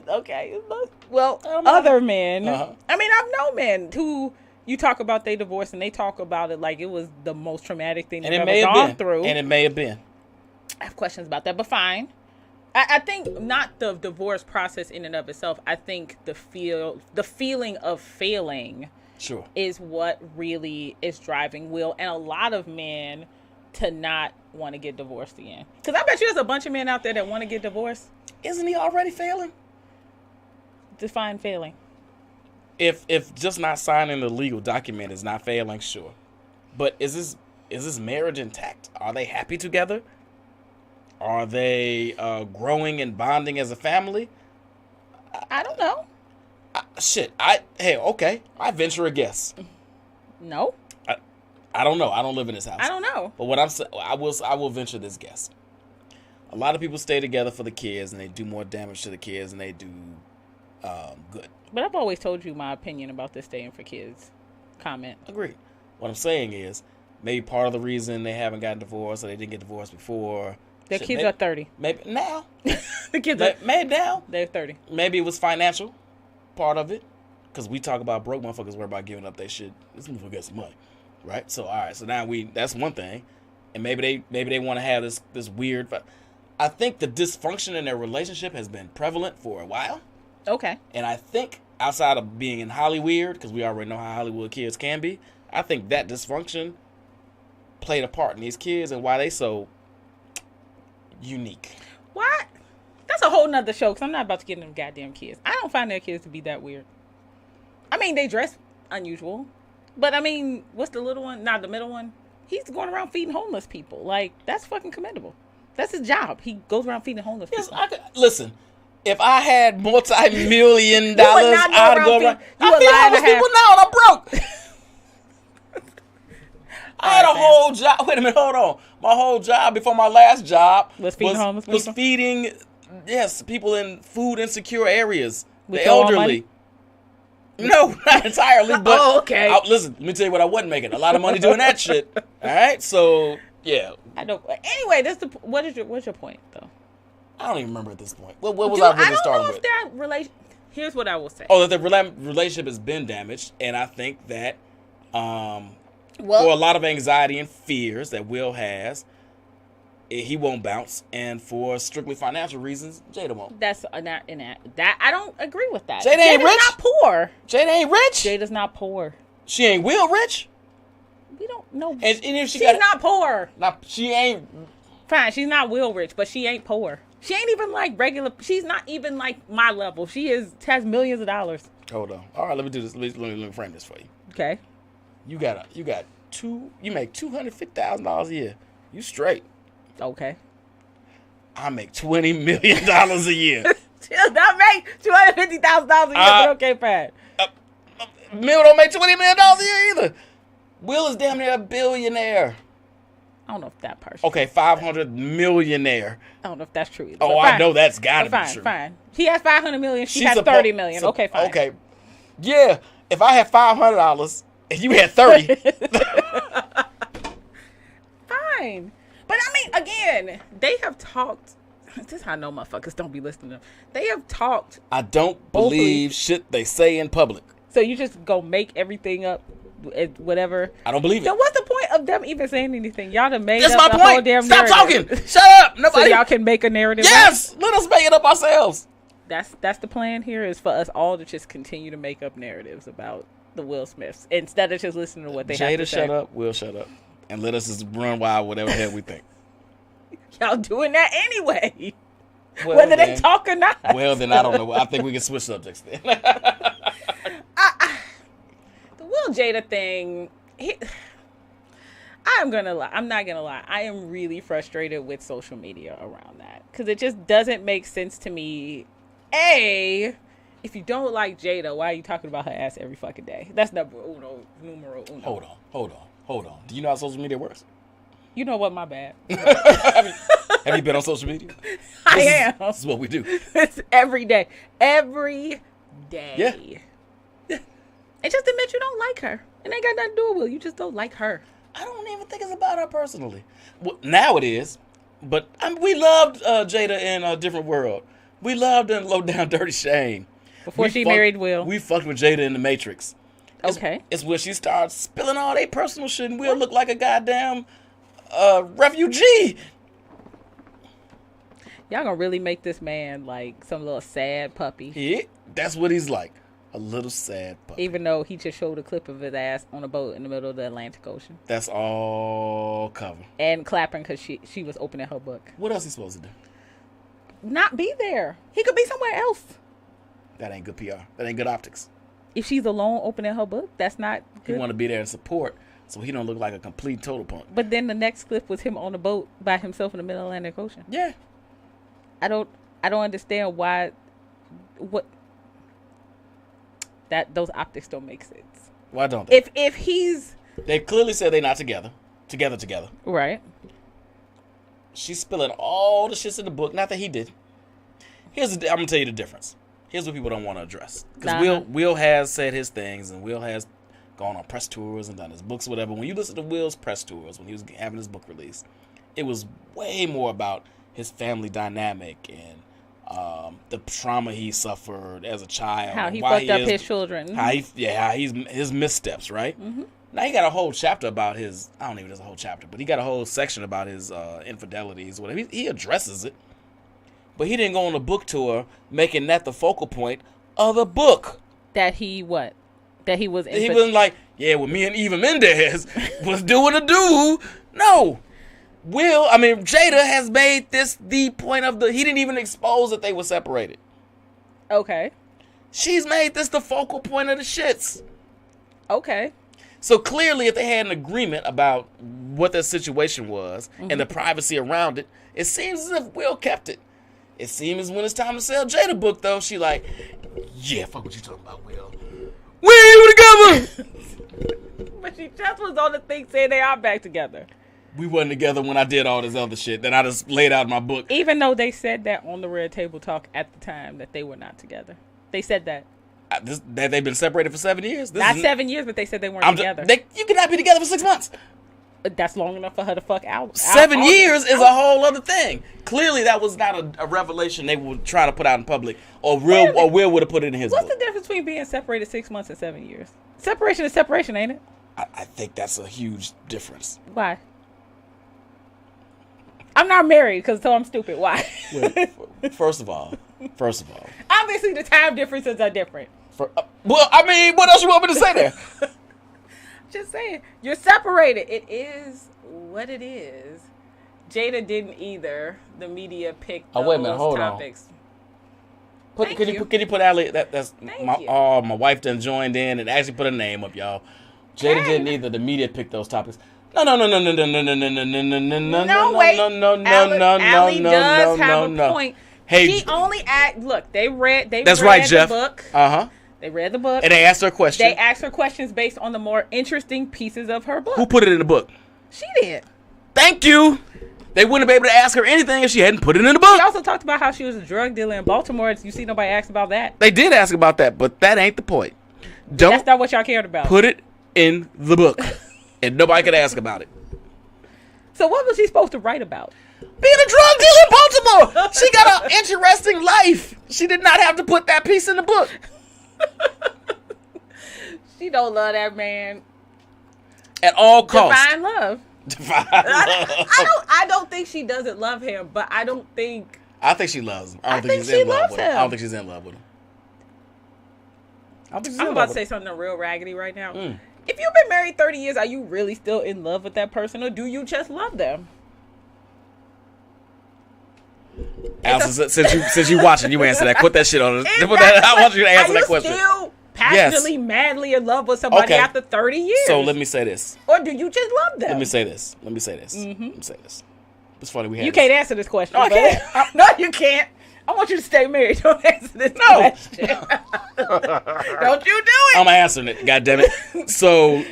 Okay. Well, other men. Uh-huh. I mean, I've known men who you talk about they divorce and they talk about it like it was the most traumatic thing they've ever gone through. And it may have been. I have questions about that, but fine. I think not the divorce process in and of itself. I think the feeling of failing is what really is driving Will and a lot of men to not want to get divorced again. Because I bet you there's a bunch of men out there that want to get divorced. Isn't he already failing? Define failing. If just not signing the legal document is not failing, sure. But is this marriage intact? Are they happy together? Are they growing and bonding as a family? I don't know. I venture a guess. No. I don't know. I don't live in this house. I don't know. But what I will venture this guess. A lot of people stay together for the kids, and they do more damage to the kids than they do good. But I've always told you my opinion about this staying for kids comment. Agreed. What I'm saying is, maybe part of the reason they haven't gotten divorced or they didn't get divorced before. Their kids are 30. Maybe now. The kids are maybe now. They're 30. Maybe it was financial, part of it, because we talk about broke motherfuckers worry about giving up their shit. This motherfucker got some money, right? So all right, so now that's one thing, and maybe they want to have this weird. I think the dysfunction in their relationship has been prevalent for a while. Okay. And I think outside of being in Hollywood, because we already know how Hollywood kids can be, I think that dysfunction played a part in these kids and why they so unique. What? That's a whole nother show, because I'm not about to get into them goddamn kids. I don't find their kids to be that weird. I mean, they dress unusual. But, I mean, what's the little one? Not the middle one. He's going around feeding homeless people. Like, that's fucking commendable. That's his job. He goes around feeding homeless people. Listen, if I had multi-million dollars, I'd go around. I feed homeless people now and I'm broke. I had a whole job. Wait a minute, hold on. My whole job before my last job was feeding homeless people? Was feeding, people in food insecure areas. With the elderly. No, not entirely, but okay. Listen, let me tell you what I wasn't making. A lot of money doing that shit. All right, so yeah. I don't. Anyway, what's your point though? I don't even remember at this point. What was I really starting with? That relation. Here's what I will say. Oh, that the relationship has been damaged, and I think that for a lot of anxiety and fears that Will has, he won't bounce, and for strictly financial reasons, Jada won't. That's not in that. I don't agree with that. Jada ain't rich. Not poor. Jada ain't rich. Jada's not poor. She ain't Will rich. We don't know. And if she's not poor. She ain't. Fine, she's not Will rich, but she ain't poor. She ain't even like regular. She's not even like my level. She has millions of dollars. Hold on. All right, let me do this. Let me frame this for you. Okay. You make $250,000 a year. You straight. Okay. I make $20 million a year. She does not make $250,000 a year, but okay, fine. Will don't make $20 million a year either. Will is damn near a billionaire. I don't know if that person. Okay, 500 millionaire. I don't know if that's true either. Oh, I know that's gotta be true. Fine. He has 500 million. She has 30 million. Okay, fine. Okay. Yeah, if I had $500 and you had 30. Fine. But I mean, again, they have talked. This is how I know motherfuckers don't be listening to them. They have talked. I don't believe shit they say in public. So you just go make everything up, whatever. I don't believe it. So what's the point of them even saying anything? Y'all done made That's up my the point. whole damn Stop narrative. talking. Shut up. Nobody. So y'all can make a narrative. Yes. Let us make it up ourselves. That's the plan here, is for us all to just continue to make up narratives about the Will Smiths instead of just listening to what they have to say. Jada, shut up. Will, shut up. And let us just run wild whatever the hell we think. Y'all doing that anyway. Well, whether they talk or not. Well, then I don't know. I think we can switch subjects then. The Will Jada thing, I'm not gonna lie. I am really frustrated with social media around that, because it just doesn't make sense to me. If you don't like Jada, why are you talking about her ass every fucking day? That's numero uno. Hold on. Do you know how social media works? You know what? My bad. Have you been on social media? I am. This is what we do. It's every day. Every day. Yeah. And just admit you don't like her. It ain't got nothing to do with Will. You just don't like her. I don't even think it's about her personally. Well, now it is. But we loved Jada in A Different World. We loved her in Low Down Dirty Shame. Before she married Will. We fucked with Jada in The Matrix. Okay. It's when she starts spilling all their personal shit and Will look like a goddamn refugee. Y'all gonna really make this man like some little sad puppy. Yeah, that's what he's like. A little sad puppy. Even though he just showed a clip of his ass on a boat in the middle of the Atlantic Ocean. That's all cover. And clapping because she was opening her book. What else he supposed to do? Not be there. He could be somewhere else. That ain't good PR. That ain't good optics. If she's alone opening her book, that's not good. He want to be there and support so he don't look like a complete total punk. But then the next clip was him on a boat by himself in the middle of the Atlantic Ocean. Yeah. I don't understand why those optics don't make sense. Why don't they? If he's They clearly said they're not together. Together. right. She's spilling all the shits in the book. Not that he did. I'm gonna tell you the difference. Here's what people don't want to address. Because Will has said his things, and Will has gone on press tours and done his books, or whatever. When you listen to Will's press tours, when he was having his book release, it was way more about his family dynamic and the trauma he suffered as a child. How he fucked up his children. How he's his missteps, right? Mm-hmm. Now he got a whole chapter about his. I don't even know if there's a whole chapter, but he got a whole section about his infidelities. Whatever he addresses it, but he didn't go on a book tour making that the focal point of the book. That he what? That he was. He wasn't like, yeah, well, me and Eva Mendes was doing a do. No. Jada has made this the point of he didn't even expose that they were separated. Okay. She's made this the focal point of the shits. Okay. So clearly, if they had an agreement about what their situation was and the privacy around it, it seems as if Will kept it. It seems when it's time to sell Jada book, though, she like, yeah, fuck what you talking about, Will. We ain't even together. But she just was on the thing saying they are back together. We wasn't together when I did all this other shit that I just laid out in my book. Even though they said that on the Red Table Talk at the time that they were not together. They said that. That they've been separated for 7 years? Not 7 years, but they said they weren't together. You cannot be together for 6 months. That's long enough for her to fuck out. 7 years is a whole other thing. Clearly, that was not a revelation they were trying to put out in public, or Will would have put it in his book. What's the difference between being separated 6 months and 7 years? Separation is separation, ain't it? I think that's a huge difference. Why? I'm not married, so I'm stupid. Why? Well, first of all, obviously the time differences are different. What else you want me to say there? Just saying, you're separated. It is what it is. Jada didn't either. The media picked those wait a minute, hold topics. On. Can you put Ali? That's my wife done joined in and actually put a name up, y'all. Jada didn't either. The media picked those topics. No. Wait. Ali does have a point. Hey, she only look. They read. That's right, the Jeff. book. They read the book. And they asked her questions. They asked her questions based on the more interesting pieces of her book. Who put it in the book? She did. Thank you. They wouldn't have been able to ask her anything if she hadn't put it in the book. She also talked about how she was a drug dealer in Baltimore. You see nobody asked about that. They did ask about that, but that ain't the point. That's not what y'all cared about. Put it in the book. And nobody could ask about it. So what was she supposed to write about? Being a drug dealer in Baltimore. She got an interesting life. She did not have to put that piece in the book. She don't love that man. At all costs. Divine love. I don't think she doesn't love him, but I think she loves him. I think she loves him. I don't think she's in love with him. I'm about to say something real raggedy right now. If you've been married 30 years, are you really still in love with that person, or do you just love them? Allison, since you watching, you answer that. Put that shit on. I want you to answer that question. Are you still passionately, madly in love with somebody after 30 years? So let me say this. Or do you just love them? Let me say this. It's funny You can't answer this question. No, I can't. No, you can't. I want you to stay married. Don't answer this question. Don't you do it. I'm answering it. God damn it. So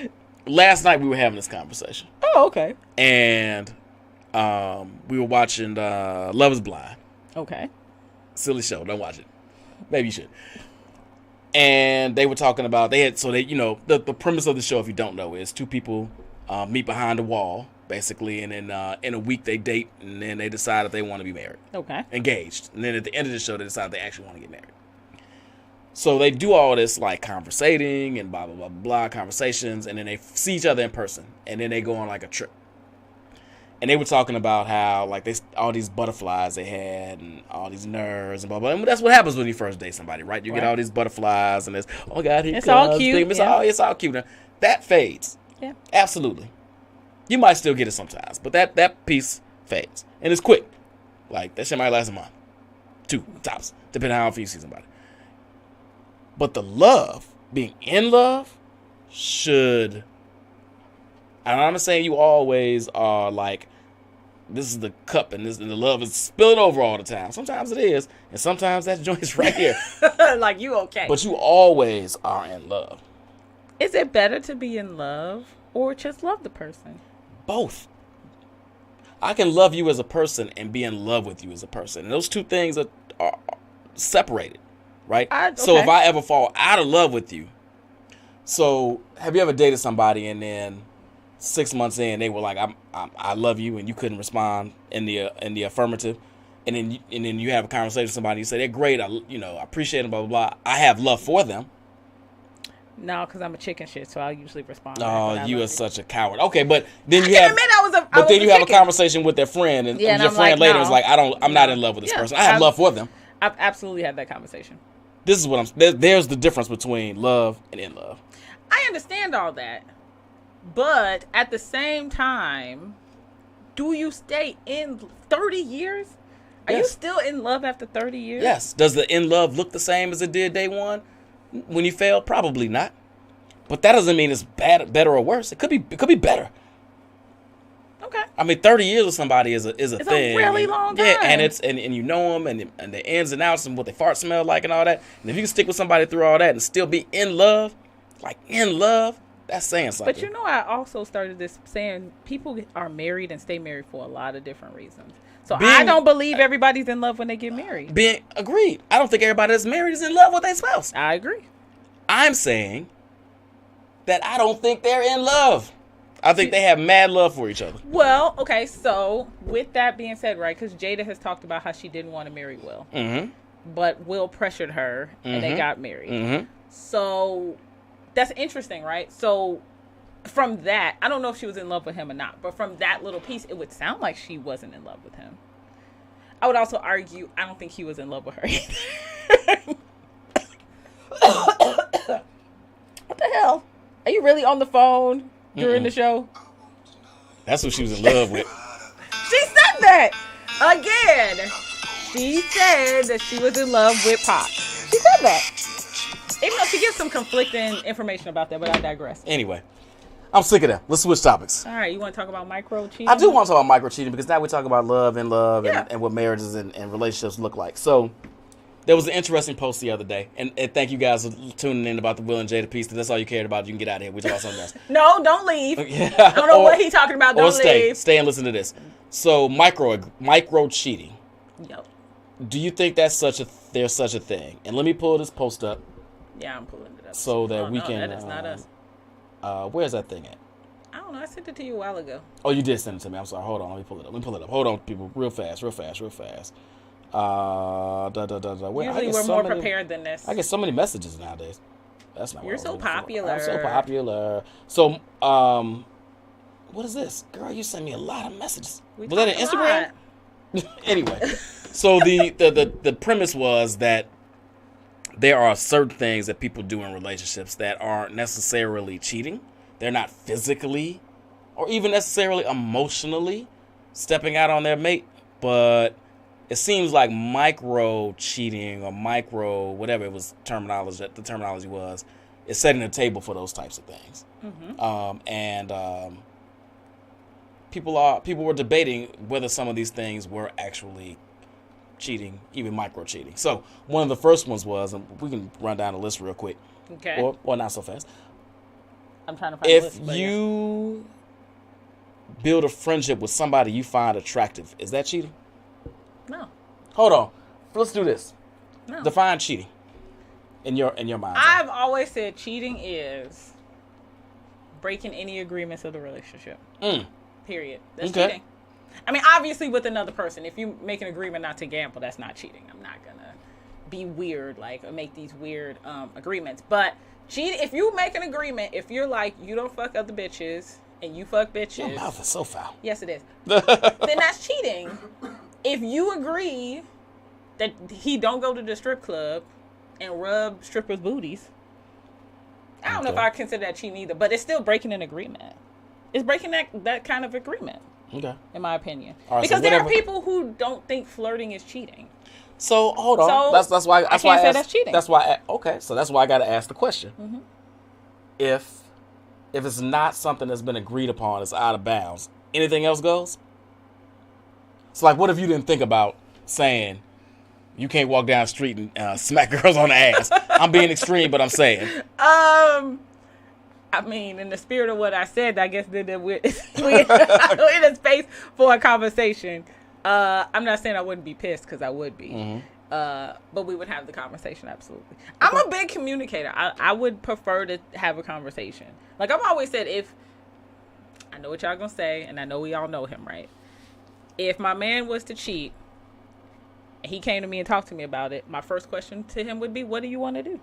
last night we were having this conversation. Oh, okay. And we were watching Love is Blind. Okay. Silly show. Don't watch it. Maybe you should. And they were talking about the premise of the show, if you don't know, is two people meet behind a wall, basically, and then in a week they date, and then they decide if they want to be married. Okay. Engaged. And then at the end of the show they decide they actually want to get married. So they do all this like conversating and blah blah blah blah conversations, and then they see each other in person, and then they go on like a trip. And they were talking about how like all these butterflies they had and all these nerves and blah blah. And that's what happens when you first date somebody, right? You get all these butterflies and it's oh god, he it's comes. all cute. It's all cute. Now, that fades. Yeah, absolutely. You might still get it sometimes, but that piece fades and it's quick. Like that shit might last a month, 2 tops, depending on how often you see somebody. But the love, being in love, should. And I'm not saying you always are like, this is the cup and the love is spilling over all the time. Sometimes it is, and sometimes that joint is right here. Like you okay. But you always are in love. Is it better to be in love or just love the person? Both. I can love you as a person and be in love with you as a person. And those two things are separated, right? So if I ever fall out of love with you, so have you ever dated somebody and then 6 months in, they were like, I love you, and you couldn't respond in the affirmative, and then you have a conversation with somebody, you say they're great, I appreciate them, blah blah blah. I have love for them. No, because I'm a chicken shit, so I'll usually respond. Oh, you are such a coward. Okay, but then you have a conversation with their friend, and your friend like, later is like, I'm not in love with this person. I have love for them. I've absolutely had that conversation. This is what there's the difference between love and in love. I understand all that. But at the same time, do you stay in 30 years? Are you still in love after 30 years? Yes. Does the in love look the same as it did day one when you failed? Probably not. But that doesn't mean it's bad, better or worse. It could be better. Okay. I mean, 30 years with somebody is a thing. It's a really long time. Yeah, and you know them and the ins and outs and what they fart smell like and all that. And if you can stick with somebody through all that and still be in love, that's saying something. But I also started this saying people are married and stay married for a lot of different reasons. So I don't believe everybody's in love when they get married. Agreed. I don't think everybody that's married is in love with their spouse. I agree. I'm saying that I don't think they're in love. I think they have mad love for each other. Well, okay, so with that being said, right, because Jada has talked about how she didn't want to marry Will. Mm-hmm. But Will pressured her, and they got married. Mm-hmm. So that's interesting, right? So from that, I don't know if she was in love with him or not, but from that little piece, it would sound like she wasn't in love with him. I would also argue, I don't think he was in love with her either. What the hell? Are you really on the phone during the show? That's what she was in love with. She said that again. She said that she was in love with Pop. She said that. Even though she gives some conflicting information about that, but I digress. Anyway, I'm sick of that. Let's switch topics. All right, you want to talk about micro cheating? I do want to talk about micro cheating because now we talk about love and what marriages and relationships look like. So there was an interesting post the other day, and thank you guys for tuning in about the Will and Jada piece. That's all you cared about. You can get out of here. We talk about something else. No, don't leave. Yeah. I don't know what he's talking about. Don't leave. Stay and listen to this. So micro cheating. Yep. Do you think there's such a thing? And let me pull this post up. Yeah, I'm pulling it up. So that we can. That is not us. Where's that thing at? I don't know. I sent it to you a while ago. Oh, you did send it to me. I'm sorry. Hold on. Let me pull it up. Hold on, people. Real fast. Where, Usually we're more prepared than this. I get so many messages nowadays. That's not. You're so popular. I'm so popular. So, what is this, girl? You sent me a lot of messages. Was that an Instagram? Anyway, so the premise was that there are certain things that people do in relationships that aren't necessarily cheating. They're not physically or even necessarily emotionally stepping out on their mate, but it seems like micro cheating or micro whatever it was the terminology was, is setting the table for those types of things. Mm-hmm. People were debating whether some of these things were actually cheating, even micro cheating. So one of the first ones was, and we can run down the list real quick. Okay. Or not so fast. I'm trying to find the list. If you build a friendship with somebody you find attractive, is that cheating? No. Hold on. Let's do this. No. Define cheating in your mind. I've always said cheating is breaking any agreements of the relationship. Period. That's cheating. I mean, obviously with another person. If you make an agreement not to gamble, that's not cheating. I'm not gonna be weird, like, or make these weird agreements. But if you make an agreement, if you're like, you don't fuck other bitches and you fuck bitches. Your mouth is so foul. Yes, it is. Then that's cheating. If you agree that he don't go to the strip club and rub strippers' booties, I don't know if I consider that cheating either, but it's still breaking an agreement. It's breaking that kind of agreement. Okay. In my opinion. Right, because there are people who don't think flirting is cheating. So hold on. So that's why I can't say that's cheating. That's why. So that's why I got to ask the question. Mm-hmm. If it's not something that's been agreed upon, it's out of bounds. Anything else goes. So like, what if you didn't think about saying you can't walk down the street and smack girls on the ass? I'm being extreme, but I'm saying. I mean, in the spirit of what I said, I guess that we're in a space for a conversation. I'm not saying I wouldn't be pissed, because I would be. Mm-hmm. But we would have the conversation, absolutely. I'm a big communicator. I would prefer to have a conversation. Like I've always said, I know what y'all gonna say, and I know we all know him, right? If my man was to cheat, and he came to me and talked to me about it, my first question to him would be, what do you want to do?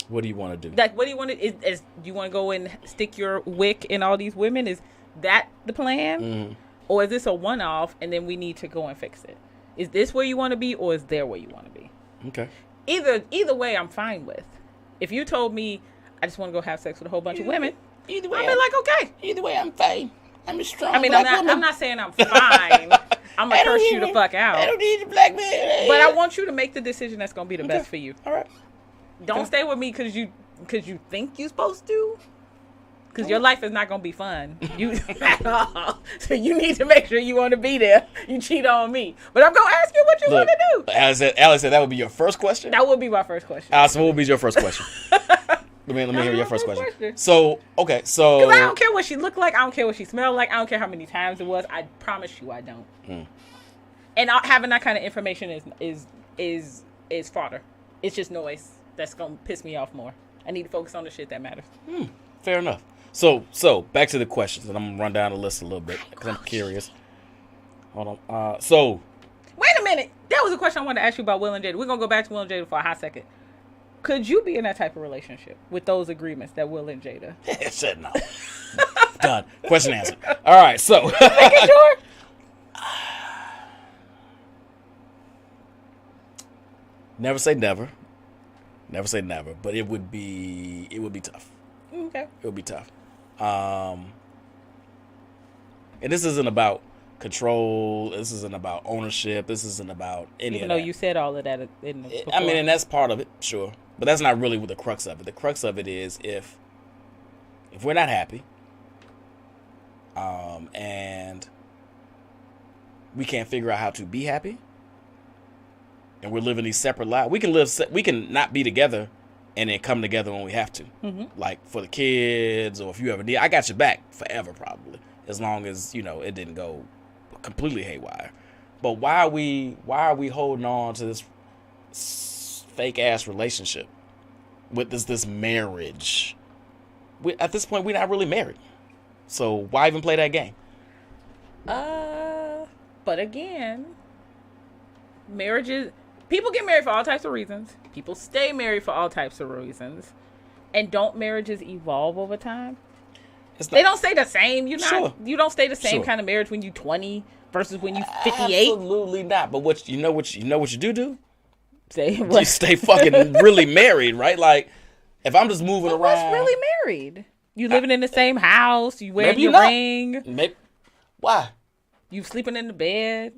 What do you want to do? Like, what do you want to? Is do you want to go and stick your wick in all these women? Is that the plan, or is this a one-off and then we need to go and fix it? Is this where you want to be, or is there where you want to be? Okay. Either way, I'm fine with. If you told me I just want to go have sex with a whole bunch of women, either way, I'd be like, okay. Either way, I'm fine. I'm a strong. I mean, I'm not saying I'm fine. I'm gonna curse you the fuck out. I don't need a black man. But I want you to make the decision that's gonna be the best for you. All right. Don't stay with me because you think you're supposed to. Because your life is not going to be fun. At all. So you need to make sure you want to be there. You cheat on me. But I'm going to ask you what you want to do. Alex said that would be your first question? That would be my first question. So what would be your first question? Let me hear your first question. So, okay, so. Because I don't care what she looked like. I don't care what she smelled like. I don't care how many times it was. I promise you I don't. And having that kind of information is fodder. It's just noise. That's going to piss me off more. I need to focus on the shit that matters. Fair enough. So back to the questions, and I'm going to run down the list a little bit because I'm curious. Hold on. Wait a minute. That was a question I wanted to ask you about Will and Jada. We're going to go back to Will and Jada for a hot second. Could you be in that type of relationship with those agreements that Will and Jada? Said no. Done. Question answered. All right, so. Making sure? Never say never. Never say never, but it would be tough. Okay. It would be tough. And this isn't about control. This isn't about ownership. This isn't about any Even of though that. you said all of that in the I mean, and that's part of it, sure. But that's not really what the crux of it. The crux of it is if we're not happy, and we can't figure out how to be happy, and we're living these separate lives, we can not be together and then come together when we have to. Mm-hmm. Like for the kids, or if you ever need, I got your back forever probably, as long as, it didn't go completely haywire. But why are we holding on to this fake ass relationship with this marriage? At this point, we're not really married. So why even play that game? But again, marriages, people get married for all types of reasons. People stay married for all types of reasons. And don't marriages evolve over time? They don't stay the same. You don't stay the same kind of marriage when you're 20 versus when you're 58. Absolutely not. But what you do? Say what? You stay fucking really married, right? Like if I'm just moving around. What's really married? You living in the same house. You wearing your ring. Maybe. Why? You sleeping in the bed.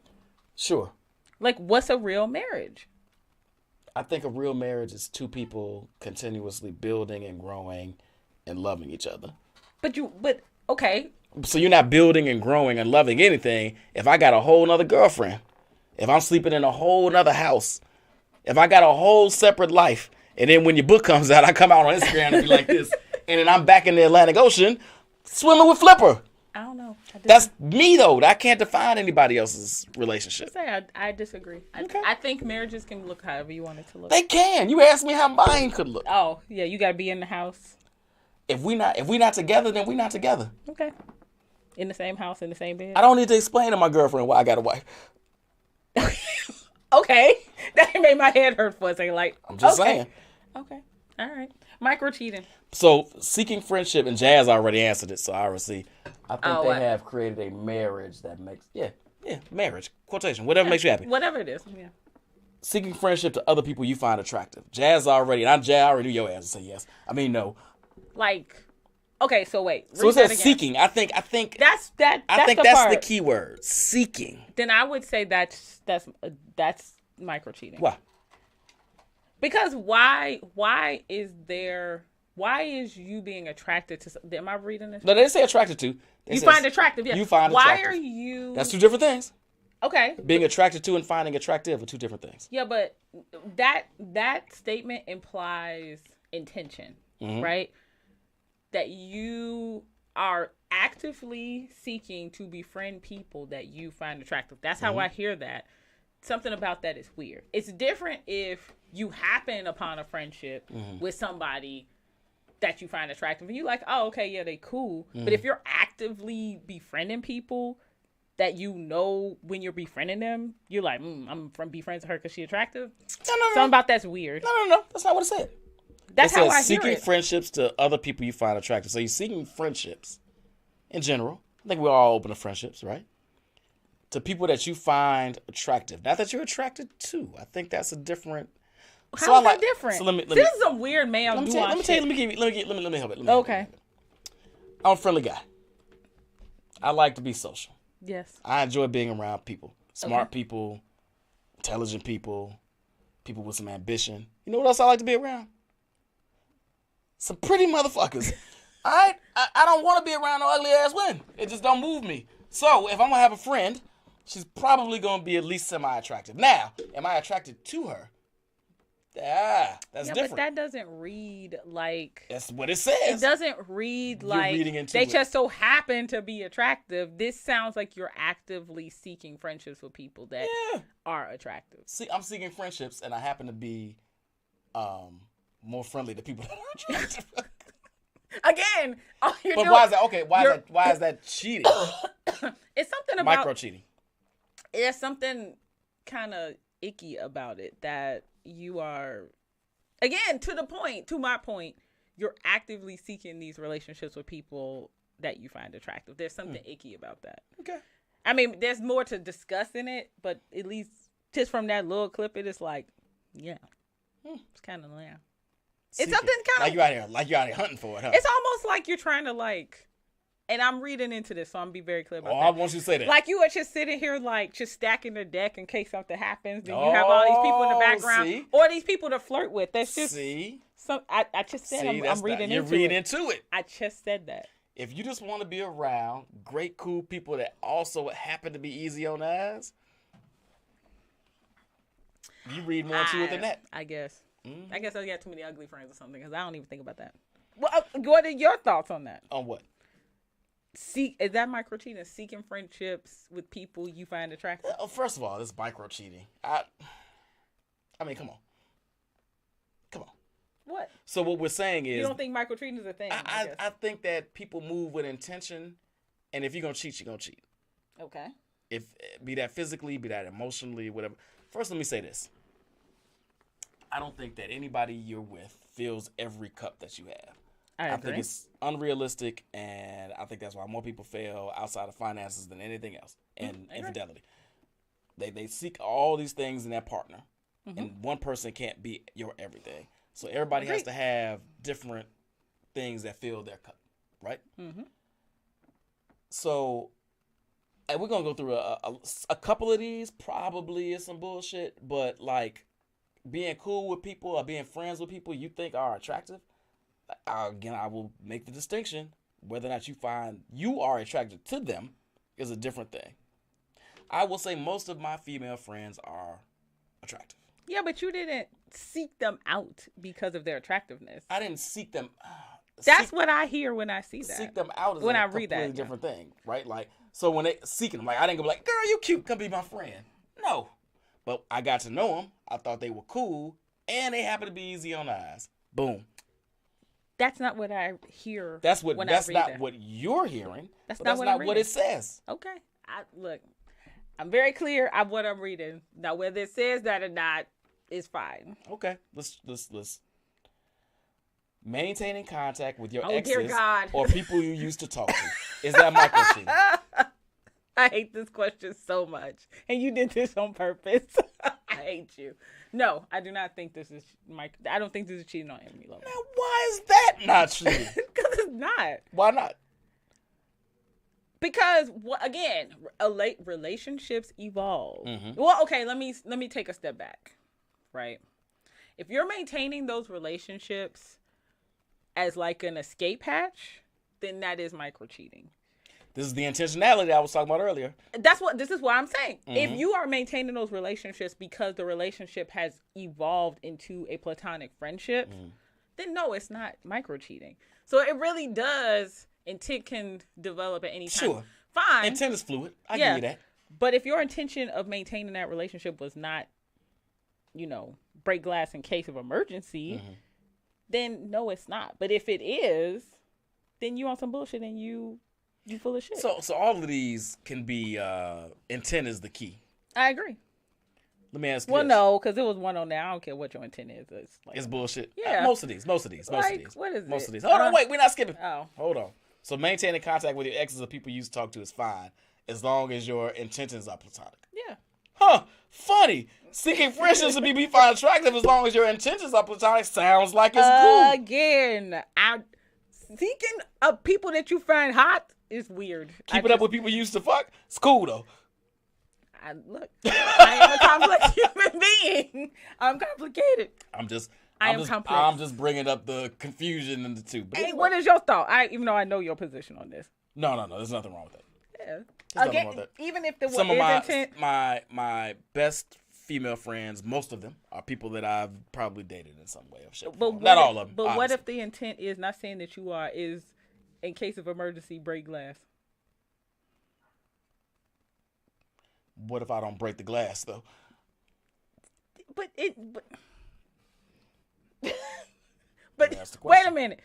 Sure. Like, what's a real marriage? I think a real marriage is two people continuously building and growing and loving each other. But okay. So you're not building and growing and loving anything if I got a whole nother girlfriend, if I'm sleeping in a whole nother house, if I got a whole separate life, and then when your book comes out, I come out on Instagram and be like this, and then I'm back in the Atlantic Ocean. Swimming with Flipper. I don't know. That's me, though. I can't define anybody else's relationship. I disagree. Okay. I think marriages can look however you want it to look. They can. You asked me how mine could look. Oh, yeah, you got to be in the house. If we not together, then we not together. Okay. In the same house, in the same bed. I don't need to explain to my girlfriend why I got a wife. Okay. That made my head hurt for a second. Like, I'm just saying. Okay. All right. Micro cheating. So, seeking friendship, and Jazz already answered it, so I already see. I think what? have created a marriage that makes, marriage, quotation, whatever makes you happy. Whatever it is, yeah. Seeking friendship to other people you find attractive. Jazz already, and I already knew your answer, say yes. I mean, no. Like, okay, so wait. So it says seeking. I think that's the key word. Seeking. Then I would say that's micro cheating. Why? Because why is you being attracted to? Am I reading this? No, they didn't say attracted to. You find attractive. Yeah. You find why attractive. Are you? That's two different things. Okay. Being attracted to and finding attractive are two different things. Yeah, but that statement implies intention, right? That you are actively seeking to befriend people that you find attractive. That's how I hear that. Something about that is weird. It's different if you happen upon a friendship with somebody that you find attractive and you're like, oh, okay, yeah, they cool. But if you're actively befriending people that you know when you're befriending them, you're like, I'm be friends with her because she's attractive. No. Something about that's weird. No. That's not what it said. That's how I hear seeking it. friendships to other people you find attractive. So you're seeking friendships in general. I think we're all open to friendships, right? To people that you find attractive. Not that you're attracted to. I think that's a different. How is that different? So let me. This is some weird male Let me nuance. help it. Okay. I'm a friendly guy. I like to be social. Yes. I enjoy being around people. Smart people, intelligent people, people with some ambition. You know what else I like to be around? Some pretty motherfuckers. I don't want to be around no ugly ass women. It just don't move me. So if I'm gonna have a friend, she's probably gonna be at least semi-attractive. Now, am I attracted to her? That's different. But that doesn't read like. That's what it says. It doesn't read like they just so happen to be attractive. This sounds like you're actively seeking friendships with people that are attractive. See, I'm seeking friendships, and I happen to be more friendly to people that are attractive. Again, why is that? Okay, why is that cheating? It's something about micro cheating. There's something kind of icky about it that you are, again, to my point, you're actively seeking these relationships with people that you find attractive. There's something icky about that. Okay. I mean, there's more to discuss in it, but at least just from that little clip, it is like, it's kind of It's something kind of like you're out here hunting for it, huh? It's almost like you're trying to and I'm reading into this, so I'm be very clear about that. I want you to say that. Like you are just sitting here, just stacking the deck in case something happens. Then you have all these people in the background, or these people to flirt with. That's just I just said I'm reading into it. You're reading into it. I just said that. If you just want to be around great, cool people that also happen to be easy on the eyes, you read more into it than that. I guess. I guess I got too many ugly friends or something because I don't even think about that. Well, what are your thoughts on that? On what? Is that micro cheating? Seeking friendships with people you find attractive? First of all, this is micro cheating. I mean, come on. What? So what we're saying is, you don't think micro cheating is a thing? I think that people move with intention, and if you're gonna cheat, you're gonna cheat. Okay. If be that physically, be that emotionally, whatever. First, let me say this. I don't think that anybody you're with fills every cup that you have. I think it's unrealistic, and I think that's why more people fail outside of finances than anything else, and infidelity. They seek all these things in that partner, and one person can't be your everything. So everybody has to have different things that fill their cup, right? Mm-hmm. So we're going to go through a couple of these. Probably is some bullshit, but being cool with people or being friends with people you think are attractive, again, I will make the distinction. Whether or not you find you are attracted to them is a different thing. I will say most of my female friends are attractive. Yeah, but you didn't seek them out because of their attractiveness. I didn't seek them. That's what I hear when I see that. Seek them out is when a I read completely that, different thing, right? Like, so when they seeking them, like, I didn't go like, girl, you cute, come be my friend. No. But I got to know them. I thought they were cool, and they happen to be easy on the eyes. Boom. That's not what I hear. That's when I that's read not that. what you're hearing. That's but not that's what not I'm what reading. it says. Okay. Look, I'm very clear on what I'm reading. Now, whether it says that or not is fine. Okay. Let's maintaining contact with your Oh, dear exes God. or people you used to talk to. Is that microcheating? I hate this question so much. And you did this on purpose. I hate you. No, I do not think this is I don't think this is cheating on enemy level. Now, why is that not cheating? Because it's not. Why not? Because again, relationships evolve. Mhm. Well, okay, let me take a step back. Right? If you're maintaining those relationships as like an escape hatch, then that is micro cheating. This is the intentionality I was talking about earlier. This is what I'm saying. Mm-hmm. If you are maintaining those relationships because the relationship has evolved into a platonic friendship, then no, it's not micro cheating. So it really does. Intent can develop at any time. Sure. Fine. Intent is fluid. I Yeah. give you that. But if your intention of maintaining that relationship was not, break glass in case of emergency, then no, it's not. But if it is, then you on some bullshit and you full of shit. So all of these can be intent is the key. I agree. Let me ask you Well, this. no, because it was one on there. I don't care what your intent is. It's bullshit. Yeah. Most of these. Like, what is Most it? of these. Hold on, wait, we're not skipping. Oh. Hold on. So maintaining contact with your exes or people you used to talk to is fine, as long as your intentions are platonic. Yeah. Huh. Funny. Seeking friendships to be found attractive as long as your intentions are platonic sounds like it's cool. Again, seeking people that you find hot is weird. Keeping up with people you used to fuck, it's cool though. Look, I am a complex human being. I'm complicated. I'm just complex. I'm just bringing up the confusion in the two. But Hey, what is your thought? Even though I know your position on this. No, there's nothing wrong with that. Yeah. There's nothing Again, wrong with that. even if there was Some of intent. my best female friends, most of them are people that I've probably dated in some way or shape. But Not all of them. But what obviously. if the intent is not saying that you are is in case of emergency break glass? What if I don't break the glass though? But That's the wait a question. minute.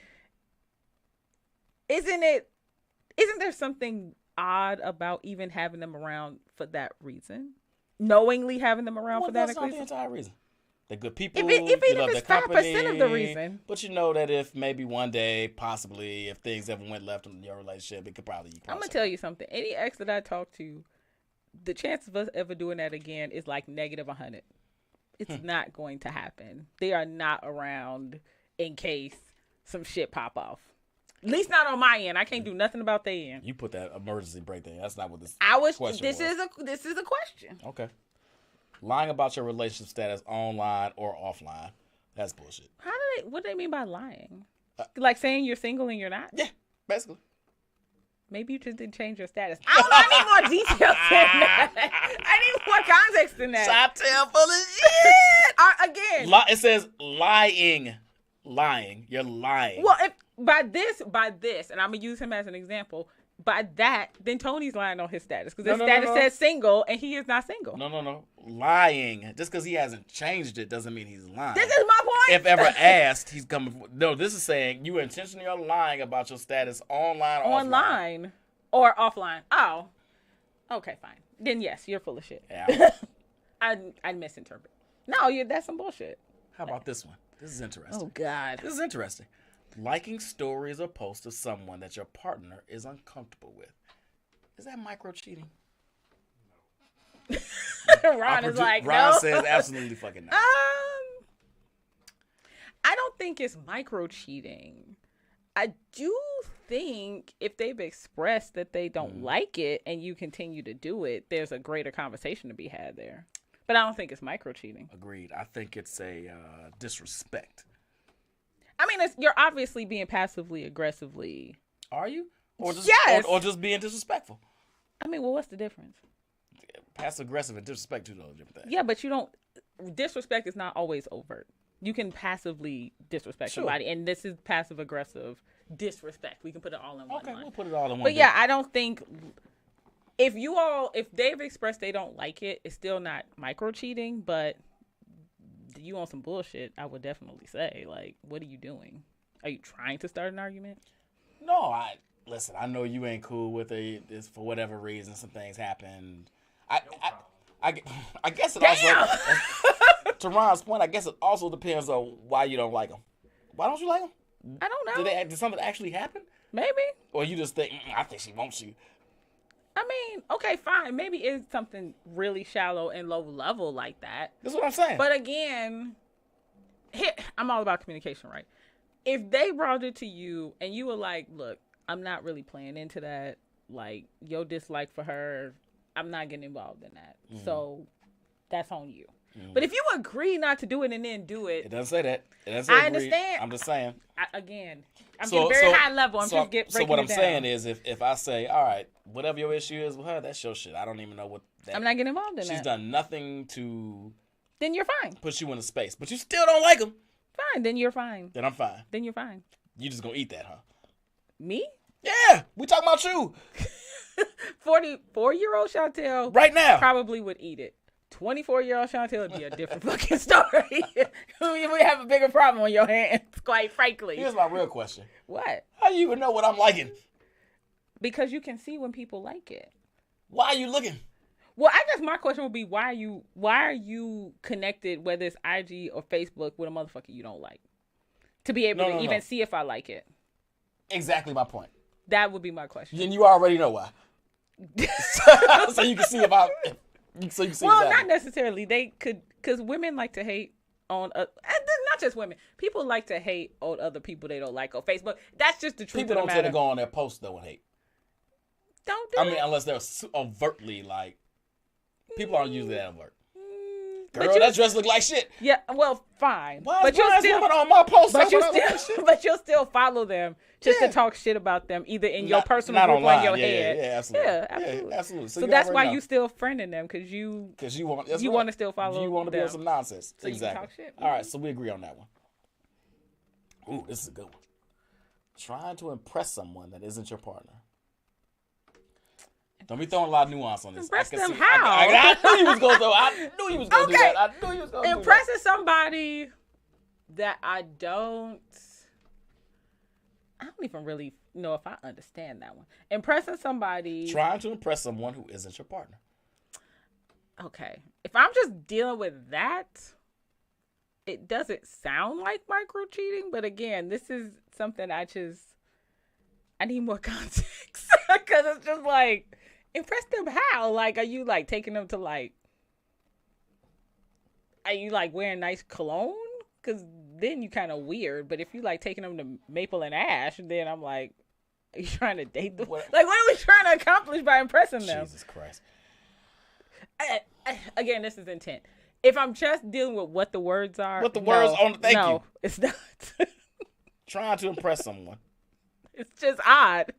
Isn't there something odd about even having them around for that reason? Knowingly having them around for that that's not the reason? entire reason. They're good people. Even you if love it's their 5% of the company, reason. But you know that if maybe one day, possibly, if things ever went left in your relationship, it could probably. I'm gonna tell you something. Any ex that I talk to, the chance of us ever doing that again is like negative 100. It's not going to happen. They are not around in case some shit pop off. At least not on my end. I can't do nothing about their end. You put that emergency break thing. That's not what this question This was. is a question. Okay. Lying about your relationship status online or offline. That's bullshit. What do they mean by lying? Like saying you're single and you're not? Yeah, basically. Maybe you just didn't change your status. I don't know. I need more details than that. I need more context than that. Shot tail full of shit. Again. It says lying. Lying. You're lying. Well, if by this, and I'm gonna use him as an example. By that, then Tony's lying on his status because his status says single and he is not single. No. Lying. Just because he hasn't changed it doesn't mean he's lying. This is my point. If ever asked, he's coming. No, this is saying you intentionally are lying about your status online or offline. Online or offline. Oh, okay, fine. Then yes, you're full of shit. Yeah. I misinterpret. No, that's some bullshit. How about this one? This is interesting. Oh God. This is interesting. Liking stories or posts of someone that your partner is uncomfortable with. Is that micro cheating? Ron is like, Ron no. says absolutely fucking no. I don't think it's micro cheating. I do think if they've expressed that they don't like it and you continue to do it, there's a greater conversation to be had there. But I don't think it's micro cheating. Agreed. I think it's a disrespect. I mean, you're obviously being passively aggressively. Are you? Or just, Yes. or just being disrespectful. I mean, well, what's the difference? Passive aggressive and disrespect, two totally different things. Yeah, but you don't. Disrespect is not always overt. You can passively disrespect somebody, and this is passive aggressive disrespect. We can put it all in one line. Okay, we'll put it all in one. But yeah, I don't think if they've expressed they don't like it, it's still not micro cheating. But you on some bullshit, I would definitely say, like, what are you doing? Are you trying to start an argument? No, listen. I know you ain't cool with it. It's for whatever reason. Some things happened. I guess it also, to Ron's point, I guess it also depends on why you don't like them. Why don't you like them? I don't know. Did something actually happen? Maybe. Or you just think, I think she wants you. I mean, okay, fine. Maybe it's something really shallow and low level like that. That's what I'm saying. But again, I'm all about communication, right? If they brought it to you and you were like, look, I'm not really playing into that. Like, your dislike for her, I'm not getting involved in that. Mm-hmm. So that's on you. Mm-hmm. But if you agree not to do it and then do it. It doesn't say that. It doesn't say I understand. I'm just saying. I'm getting very high level. I'm just breaking So what it I'm down. saying is if I say, all right, whatever your issue is with her, that's your shit. I don't even know what that. I'm not getting involved in that. She's done nothing to. Then you're fine. Put you in a space. But you still don't like him. Fine. Then you're fine. Then I'm fine. Then you're fine. You just gonna eat that, huh? Me? Yeah. We talking about you. 44-year-old Chantel right now probably would eat it. 24-year-old Chantel would be a different fucking story. We have a bigger problem on your hands, quite frankly. Here's my real question. What? How you even know what I'm liking? Because you can see when people like it. Why are you looking? Well, I guess my question would be why are you connected, whether it's IG or Facebook, with a motherfucker you don't like? To be able to even see if I like it. Exactly my point. That would be my question. Then you already know why. So you can see about. So you can see. Well, exactly. Not necessarily. They could, because women like to hate on. Not just women. People like to hate on other people they don't like on Facebook. That's just the truth. People don't tend to go on their posts though and hate. Don't do. I mean, unless they're overtly like. People aren't usually that overt. Girl, that dress look like shit. Yeah, well, fine. Why is woman on my post? But you'll still follow them just to talk shit about them, either in your personal group or in your head. Yeah, absolutely. Yeah, absolutely. So that's why you still friending them, because you want to still follow. You want to be on some nonsense. So exactly. You can talk shit. All right, so we agree on that one. Ooh, this is a good one. Trying to impress someone that isn't your partner. Don't be throwing a lot of nuance on this. Impress them how? I knew you was going to do that. I knew you was going to do that. Impressing somebody that I don't even really know if I understand that one. Impressing somebody. Trying to impress someone who isn't your partner. Okay. If I'm just dealing with that, it doesn't sound like micro cheating. But again, this is something I need more context. Because it's just like, impress them how? Like, are you like taking them to like, are you like wearing nice cologne? Because then you kind of weird. But if you like taking them to Maple and Ash, then I'm like, are you trying to date them? Like, what are we trying to accomplish by impressing them? Jesus Christ. Again, this is intent. If I'm just dealing with what the words are. What the words on, thank you. No, it's not. Trying to impress someone. It's just odd.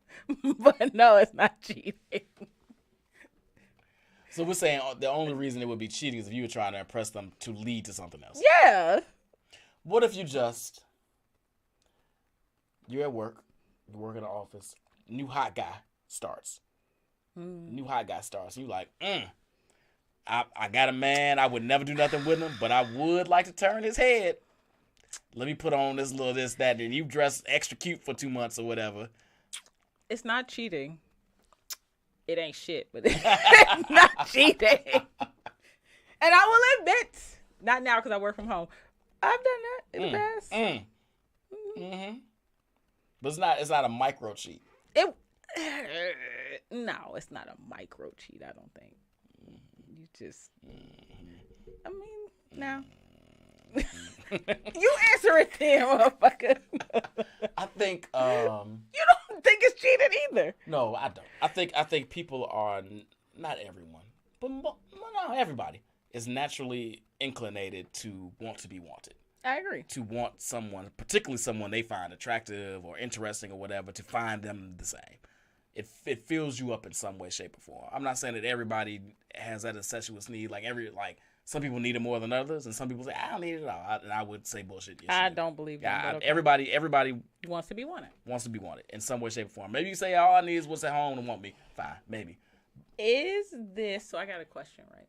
But no, it's not cheating. So we're saying the only reason it would be cheating is if you were trying to impress them to lead to something else. Yeah. What if you're at work, you work in the office, new hot guy starts. New hot guy starts. You like, I got a man, I would never do nothing with him, but I would like to turn his head. Let me put on this little this, that, and you dress extra cute for 2 months or whatever. It's not cheating. It ain't shit, but it's not cheating. And I will admit, not now because I work from home, I've done that in the past. But it's not a micro cheat. No, it's not a micro cheat, I don't think. You just, I mean, no. You answer it then, motherfucker. I think you don't think it's cheating either. No, I don't. I think people are, not everyone, but no, everybody is naturally inclinated to want to be wanted. I agree. To want someone, particularly someone they find attractive or interesting or whatever, to find them the same. It fills you up in some way, shape, or form. I'm not saying that everybody has that incestuous need, like some people need it more than others, and some people say, I don't need it at all. And I would say bullshit. Yes, I don't believe that. Yeah, Okay. everybody wants to be wanted. Wants to be wanted in some way, shape, or form. Maybe you say all I need is what's at home and want me. Fine, maybe. Is this, so I got a question, right?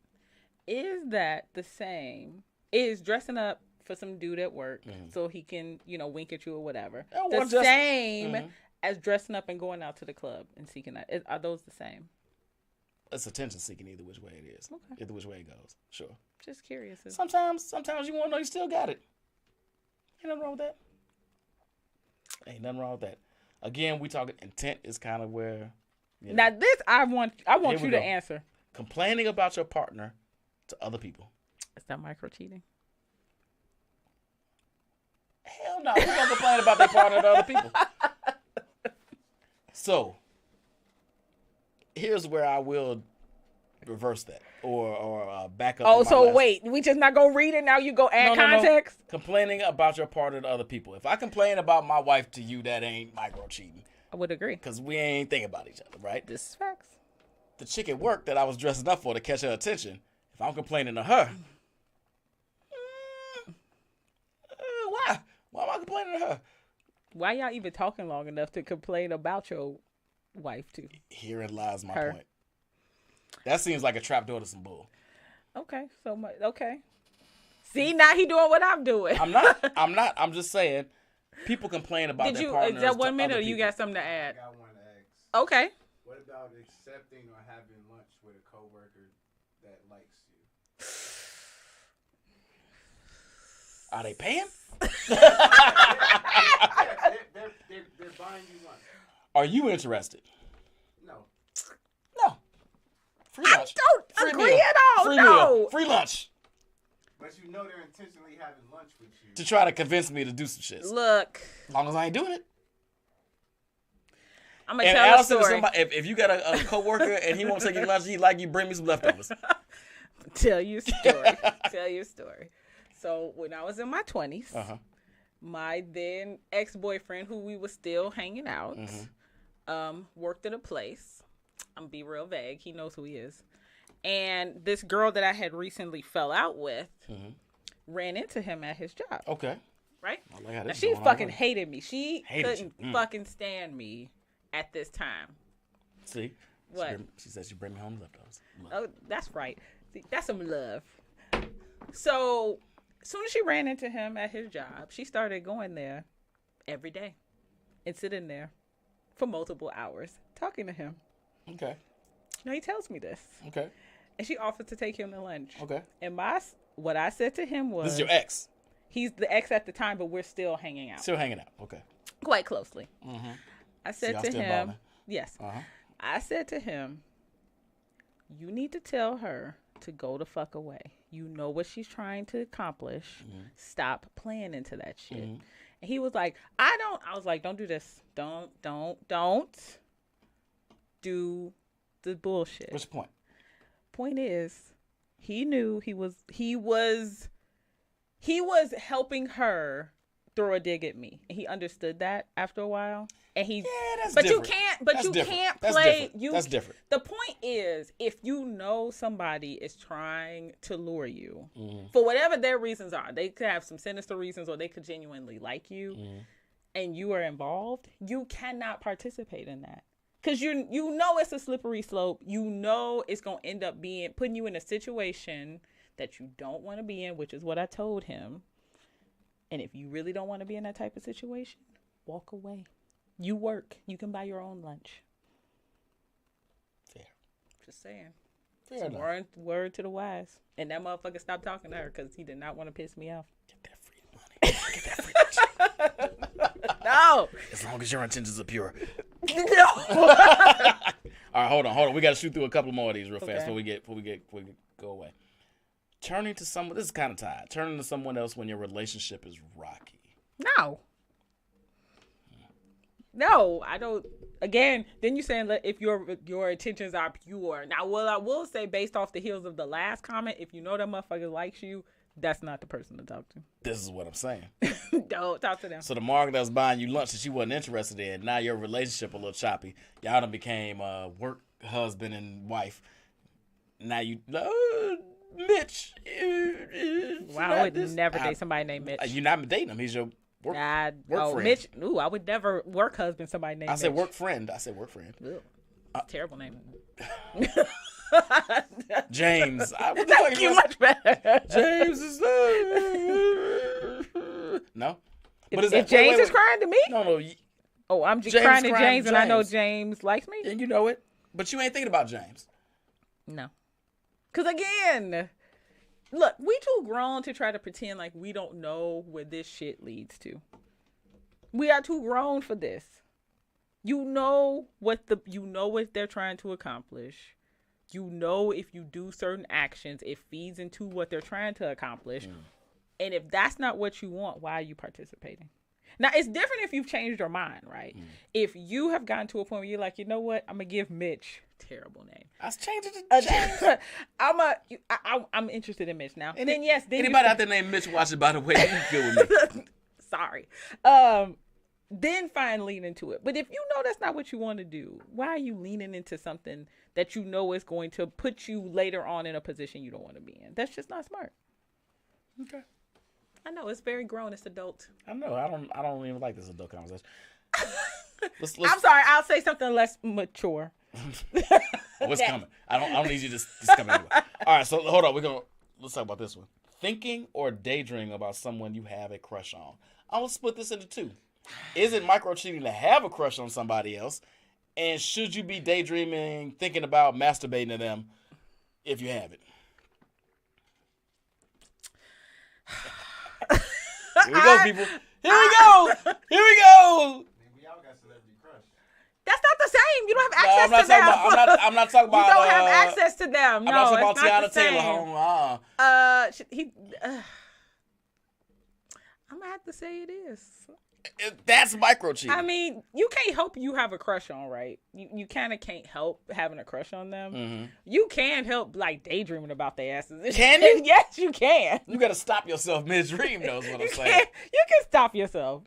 Is that the same? Is dressing up for some dude at work so he can, wink at you or whatever, same as dressing up and going out to the club and seeking that? Are those the same? It's attention seeking either which way it is. Okay. Either which way it goes. Sure. Just curious. Sometimes you want to know you still got it. Ain't nothing wrong with that. Ain't nothing wrong with that. Again, we talking intent is kind of where. Now this I want you to answer. Complaining about your partner to other people. Is that micro cheating? Hell no. Who's gonna complain about their partner to other people? So here's where I will reverse that or back up. Oh, so wait, we just not gonna read it now? You go add context. No. Complaining about your partner to other people. If I complain about my wife to you, that ain't micro cheating. I would agree. Because we ain't thinking about each other, right? This is facts. The chick at work that I was dressing up for to catch her attention, if I'm complaining to her, why? Why am I complaining to her? Why y'all even talking long enough to complain about your wife too? Herein lies my point. That seems like a trapdoor to some bull. Okay, okay. See, now he doing what I'm doing. I'm not. I'm just saying. People complain about their partners. Is that 1 minute, or you got something to add? I got one to ask. Okay. What about accepting or having lunch with a coworker that likes you? Are they paying? They're buying you lunch. Are you interested? No. No. Free lunch. I don't agree meal. at all. Free no. meal. Free lunch. But you know they're intentionally having lunch with you. To try to convince me to do some shit. Look. As long as I ain't doing it. I'm going to tell a story. If you got a coworker and he won't take you lunch, he like you bring me some leftovers. Tell you a story. So when I was in my 20s, my then ex-boyfriend, who we were still hanging out, worked at a place. I'm be real vague. He knows who he is. And this girl that I had recently fell out with ran into him at his job. Okay. Right? Like how now, she fucking hated me. She couldn't fucking stand me at this time. See? What? She said she bring me home leftovers. Oh, that's right. See, that's some love. So, as soon as she ran into him at his job, she started going there every day and sitting there for multiple hours talking to him. Okay. Now, he tells me this. Okay. And she offered to take him to lunch. Okay. And what I said to him was... This is your ex? He's the ex at the time, but we're still hanging out. Still hanging out. Okay. Quite closely. Mm-hmm. I said to him... Balling. Yes. I said to him, you need to tell her to go the fuck away. You know what she's trying to accomplish. Stop playing into that shit. And he was like, I was like, don't do this. Don't do the bullshit. What's the point? Point is, he knew he was helping her throw a dig at me. And he understood that after a while. And that's but different. You can't play. That's different. The point is, if you know somebody is trying to lure you for whatever their reasons are, they could have some sinister reasons, or they could genuinely like you, and you are involved, you cannot participate in that. Because you know it's a slippery slope. You know it's going to end up putting you in a situation that you don't want to be in, which is what I told him. And if you really don't want to be in that type of situation, walk away. You work. You can buy your own lunch. Fair. Just saying. Fair enough. Word to the wise. And that motherfucker stopped talking to her because he did not want to piss me off. Get that free money. Get that free lunch. No. As long as your intentions are pure. No. All right, hold on. We got to shoot through a couple more of these real fast before we go away. Turning to someone. This is kind of tied. Turning to someone else when your relationship is rocky. No, I don't. Again, then you're saying if your intentions are pure. Now, what I will say, based off the heels of the last comment, if you know that motherfucker likes you, that's not the person to talk to. This is what I'm saying. Don't talk to them. So the market that was buying you lunch that she wasn't interested in, now your relationship a little choppy. Y'all done became work husband and wife. Now you Mitch. Wow, I would never date somebody named Mitch. You're not dating him. He's your work friend. Mitch. Ooh, I would never work husband somebody named Mitch. I said work friend. Terrible name. James. Thank you much better. James is no. But if James is crying to me? No. Oh, I'm just crying to James, and I know James likes me? And you know it. But you ain't thinking about James. No. Because again, look, we too grown to try to pretend like we don't know where this shit leads to. We are too grown for this. You know what they're trying to accomplish. You know if you do certain actions, it feeds into what they're trying to accomplish. And if that's not what you want, why are you participating? Now, it's different if you've changed your mind, right? If you have gotten to a point where you're like, you know what? I'm going to give Mitch, terrible name. I was changing to James. I'm interested in Mitch now. And then, yes. Then anybody out there named Mitch watching, by the way, you good with me. Sorry. Then fine, lean into it. But if you know that's not what you want to do, why are you leaning into something that you know is going to put you later on in a position you don't want to be in? That's just not smart. Okay. I know it's very grown. It's adult. I know. I don't even like this adult conversation. Let's, I'm sorry. I'll say something less mature. What's coming? I don't need you to just come anyway. All right. So hold on. Let's talk about this one. Thinking or daydreaming about someone you have a crush on. I'm gonna split this into two. Is it micro cheating to have a crush on somebody else? And should you be daydreaming, thinking about masturbating to them if you have it? Here we go, people. Here we go. Here we go. We all got celebrity crush. That's not the same. You don't have access to them. I'm not talking about. You don't have access to them. No, I'm not it's talking not about the same. Tiana Taylor. I'm gonna have to say it is. That's micro cheating. I mean, you can't help you have a crush on, right? You kind of can't help having a crush on them. Mm-hmm. You can help like daydreaming about their asses. Can you? Yes, you can. You got to stop yourself mid-dream, though, is what I'm saying. You can stop yourself.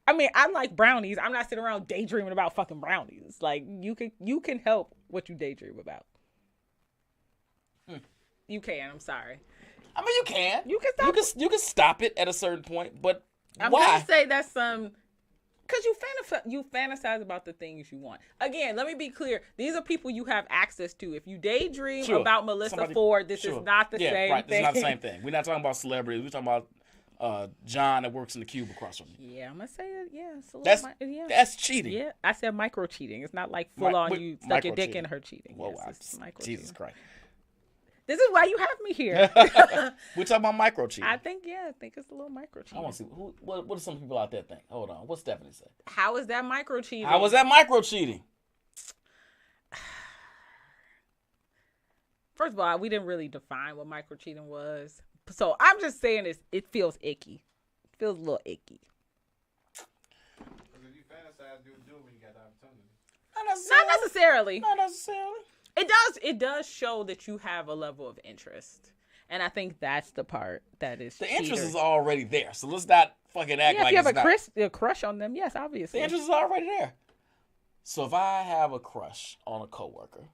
I mean, I like brownies. I'm not sitting around daydreaming about fucking brownies. Like, you can help what you daydream about. You can. I'm sorry. I mean, you can. You can stop. You can stop it at a certain point, but I'm why? gonna say that's because you fantasize about the things you want. Again, let me be clear. These are people you have access to. If you daydream about Melissa Ford, this is not the same thing. This is not the same thing. We're not talking about celebrities. We're talking about John that works in the cube across from you. Yeah, I'm gonna say it. Yeah, that's cheating. Yeah, I said micro cheating. It's not like full on you stuck your dick in her cheating. Whoa, yes, Jesus Christ. This is why you have me here. We're talking about micro cheating. I think it's a little micro cheating. I want to see what do some people out there think. Hold on, what's Stephanie say? How is that micro cheating? How was that micro cheating? First of all, we didn't really define what micro cheating was, so I'm just saying it feels icky. It feels a little icky. Because if you fantasize, do it when you got the opportunity. Not necessarily. Not necessarily. It does show that you have a level of interest. And I think that's the part that is the interest is already there. So let's not fucking act like if you have a crush on them, yes, obviously. The interest is already there. So if I have a crush on a coworker,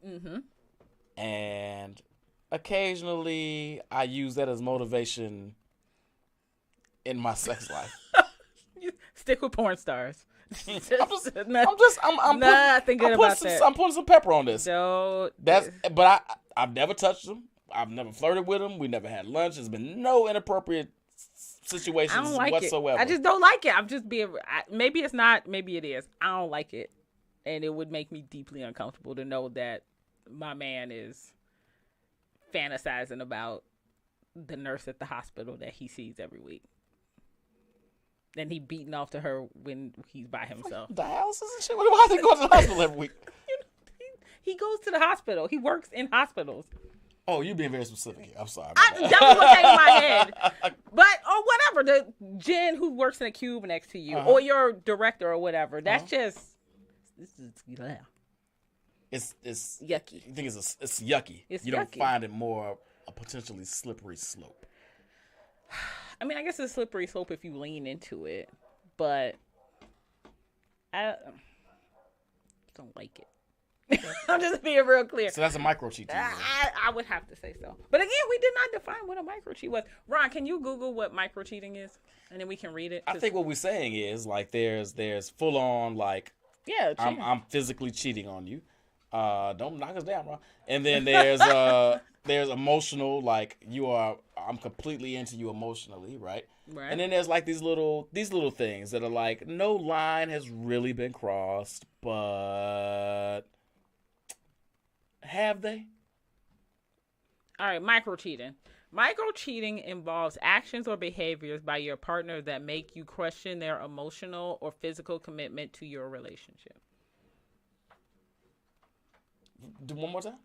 and occasionally I use that as motivation in my sex life. You stick with porn stars. I'm putting some pepper on this. But I've never touched them. I've never flirted with them. We never had lunch. There's been no inappropriate situations whatsoever. I just don't like it. I'm just being. Maybe it's not. Maybe it is. I don't like it, and it would make me deeply uncomfortable to know that my man is fantasizing about the nurse at the hospital that he sees every week. And he beating off to her when he's by himself. Dialysis and shit? Why does he go to the hospital every week? He goes to the hospital. He works in hospitals. Oh, you're being very specific here. I'm sorry. That was what came in my head. But, or whatever, the Jen who works in a cube next to you, or your director or whatever, that's just, it's yucky. You think it's yucky. You don't find it more a potentially slippery slope. I mean, I guess it's a slippery slope if you lean into it, but I don't like it. I'm just being real clear. So that's a micro cheat. I would have to say so. But again, we did not define what a micro cheat was. Ron, can you Google what micro cheating is? And then we can read it. I think what we're saying is like there's full on like I'm physically cheating on you. Don't knock us down, Ron. And then there's emotional, like I'm completely into you emotionally, right? Right. And then there's like these little things that are like no line has really been crossed, but have they? All right, micro cheating. Micro cheating involves actions or behaviors by your partner that make you question their emotional or physical commitment to your relationship. Do one more time.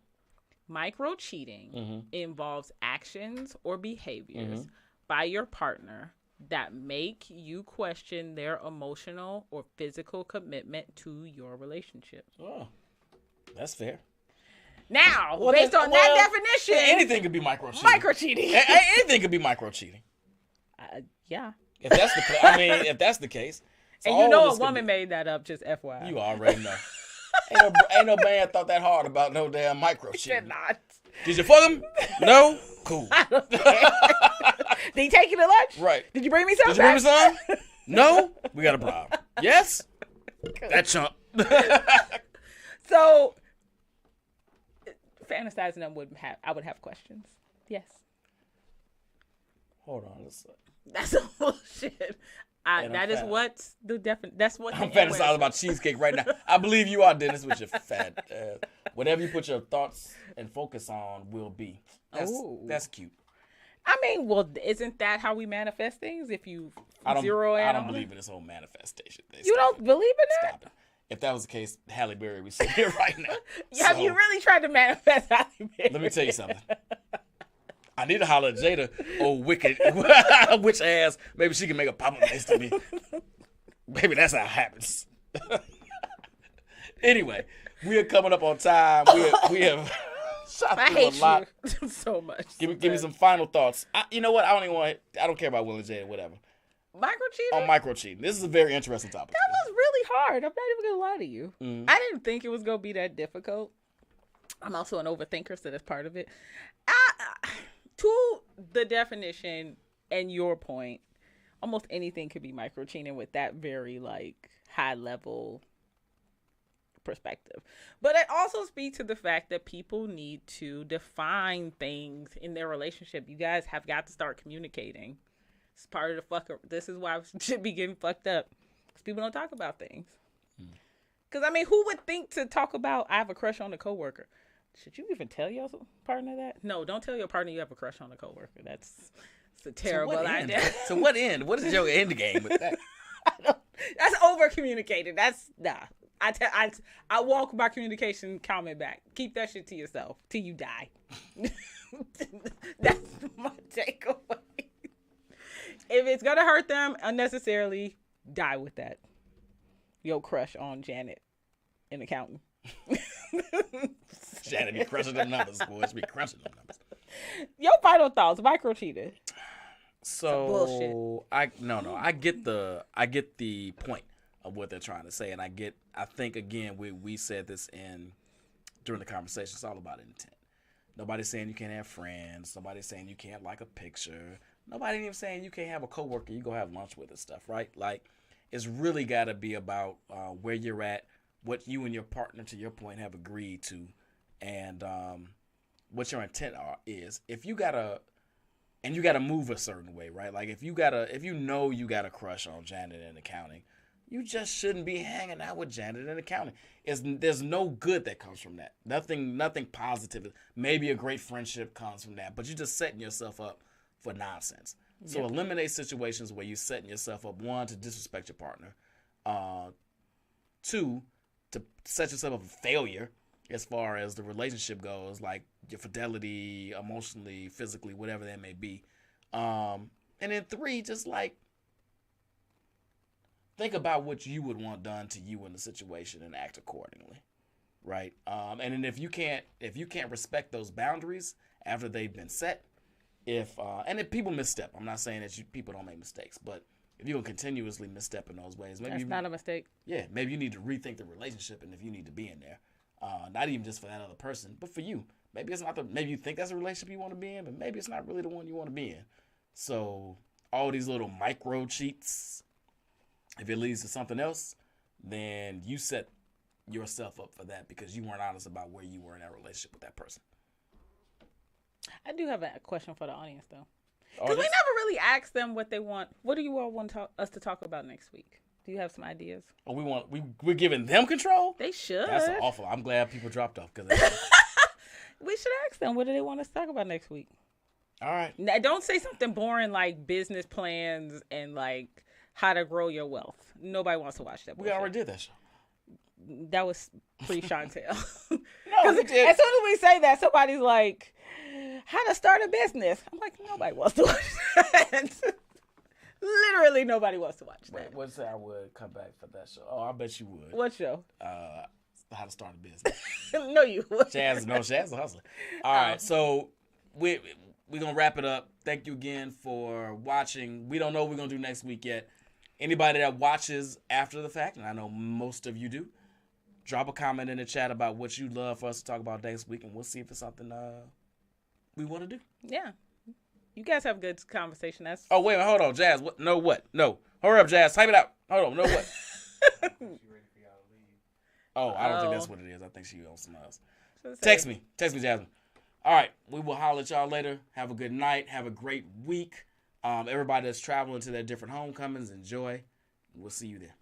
Micro cheating involves actions or behaviors by your partner that make you question their emotional or physical commitment to your relationship. Oh, that's fair. Now, based on that definition, anything could be micro cheating. Micro cheating. Anything could be micro cheating. Yeah. If that's the case. And you know a woman made that up, just FYI. You already know. Ain't no man thought that hard about no damn micro cheating. Did not. Did you fuck him? No? Cool. I don't care. Did he take you to lunch? Right. Did you bring me some? Did you bring me some? No? We got a problem. Yes? That chump. So, fantasizing them I would have questions. Yes. Hold on a second. That's bullshit. That is what's the definition. That's what I'm fantasizing about cheesecake right now. I believe you are, Dennis, with your fat ass. Whatever you put your thoughts and focus on will be. That's cute. I mean, well, isn't that how we manifest things? If you zero in I don't on believe it? in this whole manifestation thing. You don't believe in that? Stop it. If that was the case, Halle Berry would sit here right now. Have you really tried to manifest Halle Berry? Let me tell you something. I need to holler at Jada, wicked witch ass. Maybe she can make a pop-up next to me. Maybe that's how it happens. Anyway, we are coming up on time. We have shot I through hate a lot. you so much. Give me some final thoughts. You know what? I don't care about Will and Jada, whatever. Micro cheating? On micro cheating. This is a very interesting topic. That was really hard. I'm not even going to lie to you. I didn't think it was going to be that difficult. I'm also an overthinker, so that's part of it. To the definition and your point, almost anything could be micro cheating with that very high level perspective. But it also speaks to the fact that people need to define things in their relationship. You guys have got to start communicating. It's part of the fuck up. This is why shit be getting fucked up. Because people don't talk about things. Because, who would think to talk about, I have a crush on a coworker? Should you even tell your partner that? No, don't tell your partner you have a crush on a coworker. That's a terrible idea. To what end? What is your end game with that? That's over communicated. That's nah. I walk my communication comment back. Keep that shit to yourself till you die. That's my takeaway. If it's gonna hurt them unnecessarily, die with that. Your crush on Janet, an accountant. Janet be crushing them numbers, boys. Be crushing them numbers. Your final thoughts, micro cheating. So I get the point of what they're trying to say, and I think again we said this during the conversation. It's all about intent. Nobody's saying you can't have friends. Nobody's saying you can't like a picture. Nobody even saying you can't have a coworker you go have lunch with and stuff, right? Like, it's really got to be about where you're at, what you and your partner, to your point, have agreed to, and what your intent is. If you gotta move a certain way, right? Like if you know you got a crush on Janet in accounting, you just shouldn't be hanging out with Janet in accounting. There's no good that comes from that. Nothing positive. Maybe a great friendship comes from that, but you're just setting yourself up for nonsense. So eliminate situations where you're setting yourself up, one, to disrespect your partner, two, to set yourself up for failure as far as the relationship goes, like your fidelity, emotionally, physically, whatever that may be. And then three, just think about what you would want done to you in the situation and act accordingly, right? And then if you can't respect those boundaries after they've been set, if people misstep, I'm not saying that people don't make mistakes, but if you can continuously misstep in those ways, maybe that's not a mistake. Yeah, maybe you need to rethink the relationship, and if you need to be in there, Not even just for that other person, but for you. Maybe it's not maybe you think that's a relationship you want to be in, but maybe it's not really the one you want to be in. So all these little micro cheats, if it leads to something else, then you set yourself up for that because you weren't honest about where you were in that relationship with that person. I do have a question for the audience, though. Because we never really asked them what they want. What do you all want us to talk about next week? Do you have some ideas? Oh, we're giving them control? They should. That's awful. I'm glad people dropped off because we should ask them, what do they want us to talk about next week? All right. Now, don't say something boring like business plans and like how to grow your wealth. Nobody wants to watch that. We already did that show. That was pre-Chantel. No, we did. As soon as we say that, somebody's like, how to start a business. I'm like, nobody wants to watch that. Literally nobody wants to watch that. Wait, what's that? I would come back for that show. Oh, I bet you would. What show? How to start a business. No, you would. Shaz a hustler. All right, so we're going to wrap it up. Thank you again for watching. We don't know what we're going to do next week yet. Anybody that watches after the fact, and I know most of you do, drop a comment in the chat about what you'd love for us to talk about next week, and we'll see if it's something we want to do. Yeah. You guys have good conversation. Oh, wait, hold on, Jazz. What? No, what? No. Hurry up, Jazz. Type it out. Hold on. No, what? Oh, I don't think that's what it is. I think she on something else. Text me, Jasmine. All right, we will holler at y'all later. Have a good night. Have a great week. Everybody that's traveling to their different homecomings, enjoy. We'll see you there.